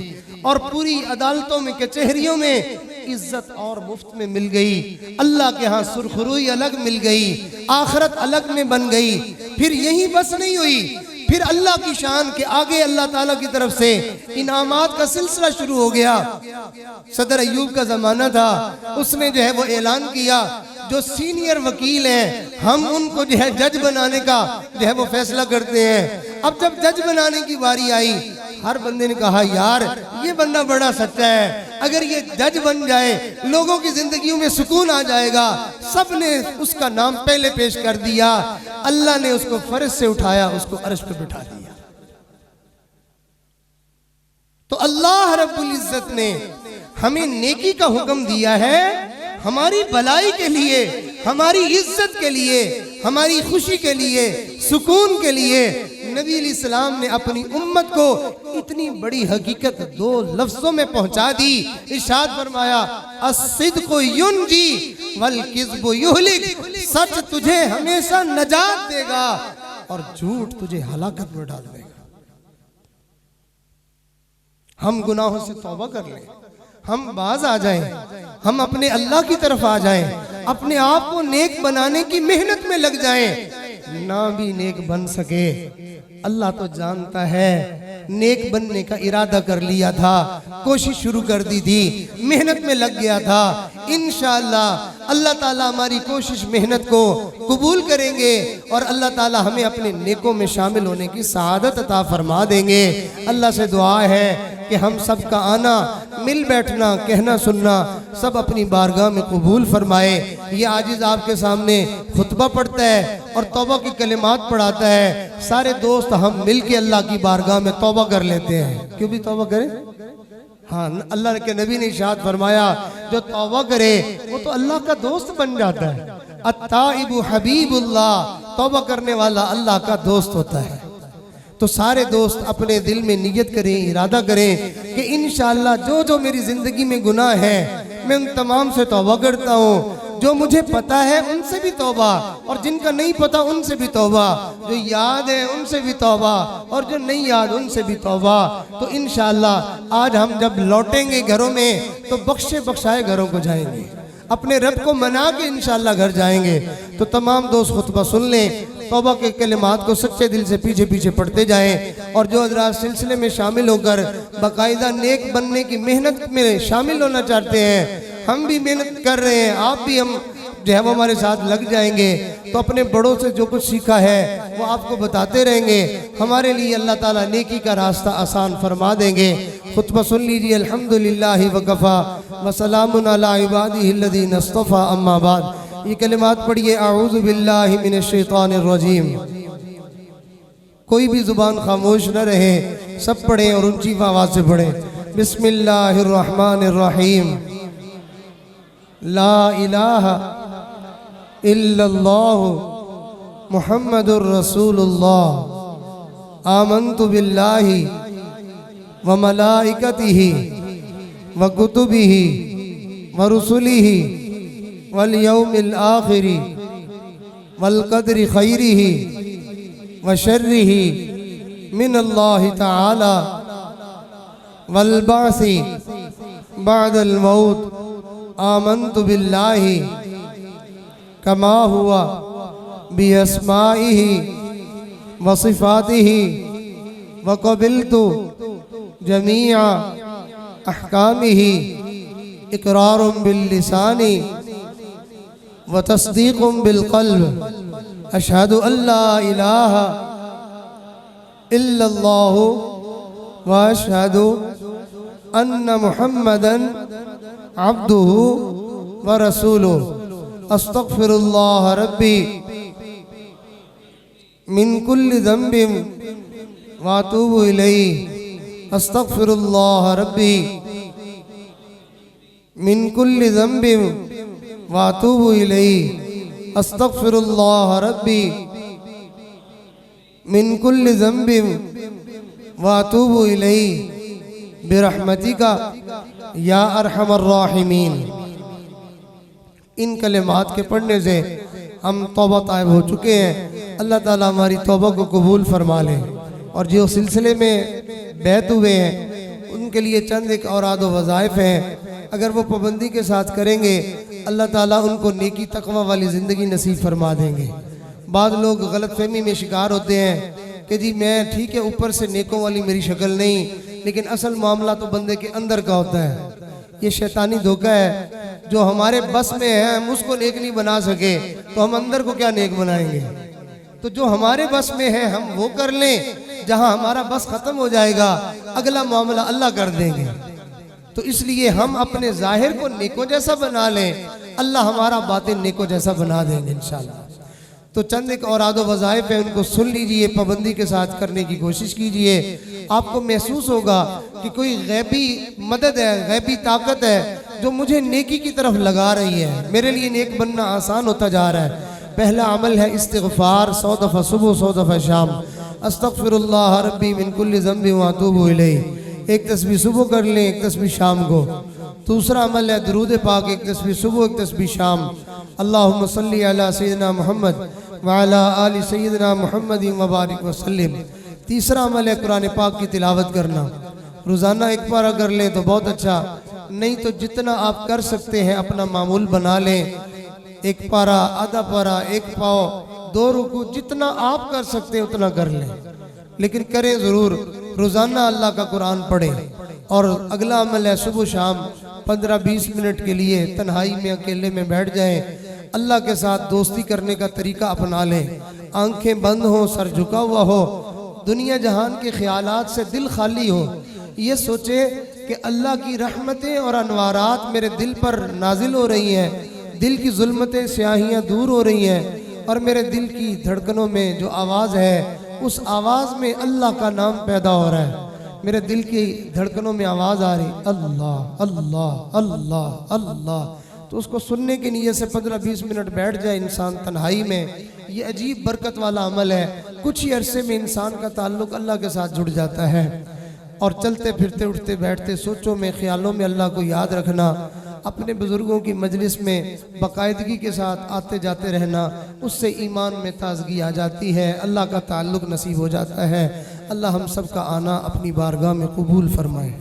और पूरी अदालतों में, कचहरियों में इज्जत और मुफ्त में मिल गई। अल्लाह के यहाँ सुरखरुई अलग मिल गई, आखिरत अलग में बन गई। फिर यही बस नहीं हुई, फिर अल्लाह की शान के आगे अल्लाह ताला की तरफ से इनामात का सिलसिला शुरू हो गया। सदर अय्यूब का जमाना था, उसने जो है वो ऐलान किया जो सीनियर वकील हैं हम उनको जो है जज बनाने का जो है वो फैसला करते हैं। अब जब जज बनाने की बारी आई, हर बंदे ने कहा यार ये बंदा बड़ा सच्चा है, अगर ये जज बन जाए लोगों की जिंदगियों में सुकून आ जाएगा। सब ने उसका नाम पहले पेश कर दिया। अल्लाह ने उसको फर्श से उठाया, उसको अर्श पे बिठा दिया। तो अल्लाह रब्बुल इज्जत ने हमें नेकी का हुक्म दिया है, हमारी भलाई के लिए, हमारी इज्जत के लिए, हमारी खुशी के लिए, सुकून के लिए नबी इस्लाम ने अपनी उम्मत को इतनी बड़ी हकीकत 2 लफ्जों में पहुंचा दी। इरशाद फरमाया, अस्सिद्क़ु युनजी वल किज़्बु युहलिक, सच तुझे हमेशा नजात देगा और झूठ तुझे हलाकत में डाल देगा। हम गुनाहों से तौबा कर लें, हम बाज आ जाएं, हम अपने अल्लाह की तरफ आ जाएं, अपने आप को नेक बनाने की मेहनत में लग जाएं। ना भी नेक बन सके, अल्लाह तो जानता है, नेक बनने का इरादा कर लिया था, कोशिश शुरू कर दी थी, मेहनत में लग गया था। इंशाअल्लाह अल्लाह ताला हमारी कोशिश मेहनत को कबूल करेंगे और अल्लाह ताला हमें अपने नेकों में शामिल होने की सआदत अता फरमा देंगे। अल्लाह से दुआ है कि हम सब का आना, मिल बैठना, कहना सुनना सब अपनी बारगाह में कबूल फरमाए। ये आजिज़ आपके सामने खुतबा पढ़ता है और तौबा की कलिमात पढ़ाता है। सारे दोस्त हम मिल के अल्लाह की बारगाह में तौबा कर लेते हैं। क्यों भी तौबा करें? हाँ, अल्लाह के नबी ने इरशाद फरमाया, जो तौबा करे वो तो अल्लाह का दोस्त बन जाता है। अत्ताइबु हबीबुल्लाह, तौबा करने वाला अल्लाह का दोस्त होता है। तो सारे दोस्त अपने दिल में नियत करें, इरादा करें कि इंशाअल्लाह जो जो मेरी ज़िंदगी में गुनाह है मैं उन तमाम से तौबा करता हूँ। जो मुझे पता है उनसे भी तौबा, और जिनका नहीं पता उनसे भी तौबा, जो याद है उनसे भी तौबा, और जो नहीं याद उनसे भी तौबा। तो इंशाअल्लाह आज हम जब लौटेंगे घरों में तो बख्शे बख्शाए घरों को जाएंगे, अपने रब को मना के इंशाअल्लाह घर जाएंगे। तो तमाम दोस्त खुतबा सुन लें, तौबा के कलिमात को सच्चे दिल से पीछे पीछे पढ़ते जाएं। और जो हज़रात सिलसिले में शामिल होकर बाकायदा नेक बनने की मेहनत में शामिल होना चाहते हैं, हम भी मेहनत कर रहे हैं, आप भी हम जो है वो हमारे साथ लग जाएंगे। तो अपने बड़ों से जो कुछ सीखा है वो आपको बताते रहेंगे। हमारे लिए अल्लाह ताला नेकी का रास्ता आसान फरमा देंगे। खुतबा सुन लीजिए। अल्हम्दुलिल्लाहि वकफ़ा व सलामुन अला इबादिहिल्लज़ीना इस्तफ़ा, अम्मा बाद। ये कलिमात पढ़िए। अऊज़ु बिल्लाहि मिनश शैतानिर रजीम। कोई भी जुबान खामोश न रहे, सब पढ़ें और ऊंची आवाज़ से पढ़ें। बिस्मिल्लाहिर रहमानिर रहीम। ला इलाहा इल्लल्लाहु मुहम्मदुर रसूलुल्लाह। आमन्तु बिल्लाहि व मलाइकतिहि व कुतुबिहि व रुसुलिहि वल यौमिल आखिरि वल क़द्रि खैरिहि व शर्रिहि मिनल्लाहि तआला वल बासी बअदल मौत। आमन्तु बिल्लाहि कमा हुआ बिअस्माइहि व सिफ़ातिहि व क़बिलतु जमीअ अहकामिहि इक़रारुम बिल लिसानी व तस्दीक़ुम बिल क़ल्ब। अशहदु अल्ला इलाहा इल्लल्लाहु व अशहदु अन्न मुहम्मदन अब्दुहु व रसूलुहु। अस्तग़फिरुल्लाह रब्बी मिन कुल्लि ज़ंबिन व अतूबु इलैहि। अस्तग़फिरुल्लाह रब्बी मिन कुल्लि ज़ंबिन व अतूबु इलैहि। अस्तग़फिरुल्लाह रब्बी मिन कुल्लि ज़ंबिन व अतूबु इलैहि बिरहमतिका या अरहमर राहिमीन। इन कलिमात के पढ़ने से हम तौबा ताइब हो चुके हैं। अल्लाह ताला हमारी तौबा को कबूल फरमा ले। और जो सिलसिले में बैत हुए हैं उनके लिए चंद एक औराद व वज़ाइफ हैं, अगर वो पाबंदी के साथ करेंगे अल्लाह ताला उनको नेकी तकवा वाली ज़िंदगी नसीब फरमा देंगे। बाद लोग गलतफहमी में शिकार होते हैं कि जी मैं ठीक है, ऊपर से नेकों वाली मेरी शक्ल नहीं, लेकिन असल मामला तो बंदे के अंदर का होता है। ये शैतानी धोखा है। जो हमारे बस में है हम उसको नेक नहीं बना सके तो हम अंदर को क्या नेक बनाएंगे। तो जो हमारे बस में है हम वो कर लें, जहां हमारा बस खत्म हो जाएगा अगला मामला अल्लाह कर देंगे। तो इसलिए हम अपने जाहिर को नेकों जैसा बना लें, अल्लाह हमारा बातिन नेकों जैसा बना देंगे इंशाअल्लाह। तो चंद एक औरादो वज़ाइफ है, उनको सुन लीजिए, पाबंदी के साथ करने की कोशिश कीजिए। आपको महसूस होगा कि कोई गैबी मदद है, गैबी ताकत है जो मुझे नेकी की तरफ लगा रही है। मेरे लिए नेक बनना आसान होता जा रहा है। पहला अमल है इस्तिग़फ़ार, 100 दफ़ा सुबह 100 दफ़ा शाम। अस्तग़फ़िरुल्लाह रब्बी मिन कुल्लि ज़ंबि व अतूबु इलैह। एक तस्बीह सुबह कर लें, एक तस्बीह शाम को। दूसरा अमल है दरूद पाक, एक तस्बीह सुबह, एक तस्बीह शाम। अल्लाहुम्मा सल्ली अला सय्यिदना मुहम्मद व अला आलि सय्यिदना मुहम्मद व बारिक व सल्लिम। तीसरा अमल है कुरान पाक की तिलावत करना। रोज़ाना एक पारा कर लें तो बहुत अच्छा, नहीं तो जितना आप कर सकते हैं अपना मामूल बना लें। एक पारा, आधा पारा, एक पाव, 2 रुकू, जितना आप कर सकते हैं उतना कर लें, लेकिन करें ज़रूर। रोज़ाना अल्लाह का कुरान पढ़ें। और अगला अमल है सुबह शाम 15-20 मिनट के लिए तन्हाई में अकेले में बैठ जाएं, अल्लाह के साथ दोस्ती करने का तरीका अपना लें। आंखें बंद हो, सर झुका हुआ हो, दुनिया जहान के ख्यालात से दिल खाली हो। ये सोचे कि अल्लाह की रहमतें और अनवारात मेरे दिल पर नाजिल हो रही हैं, दिल की जुल्मतें स्याहियाँ दूर हो रही हैं, और मेरे दिल की धड़कनों में जो आवाज़ है उस आवाज़ में अल्लाह का नाम पैदा हो रहा है। मेरे दिल की धड़कनों में आवाज़ आ रही अल्लाह अल्लाह अल्लाह अल्लाह। तो उसको सुनने की नीयत से 15-20 मिनट बैठ जाए इंसान तन्हाई में। ये अजीब बरकत वाला अमल है। कुछ ही अरसे में इंसान का ताल्लुक़ अल्लाह के साथ जुड़ जाता है। और चलते फिरते, उठते बैठते, सोचों में, ख्यालों में अल्लाह को याद रखना, अपने बुज़ुर्गों की मजलिस में बाकायदगी के साथ आते जाते रहना, उससे ईमान में ताज़गी आ जाती है, अल्लाह का ताल्लुक़ नसीब हो जाता है। अल्लाह हम सब का आना अपनी बारगाह में कबूल फरमाए।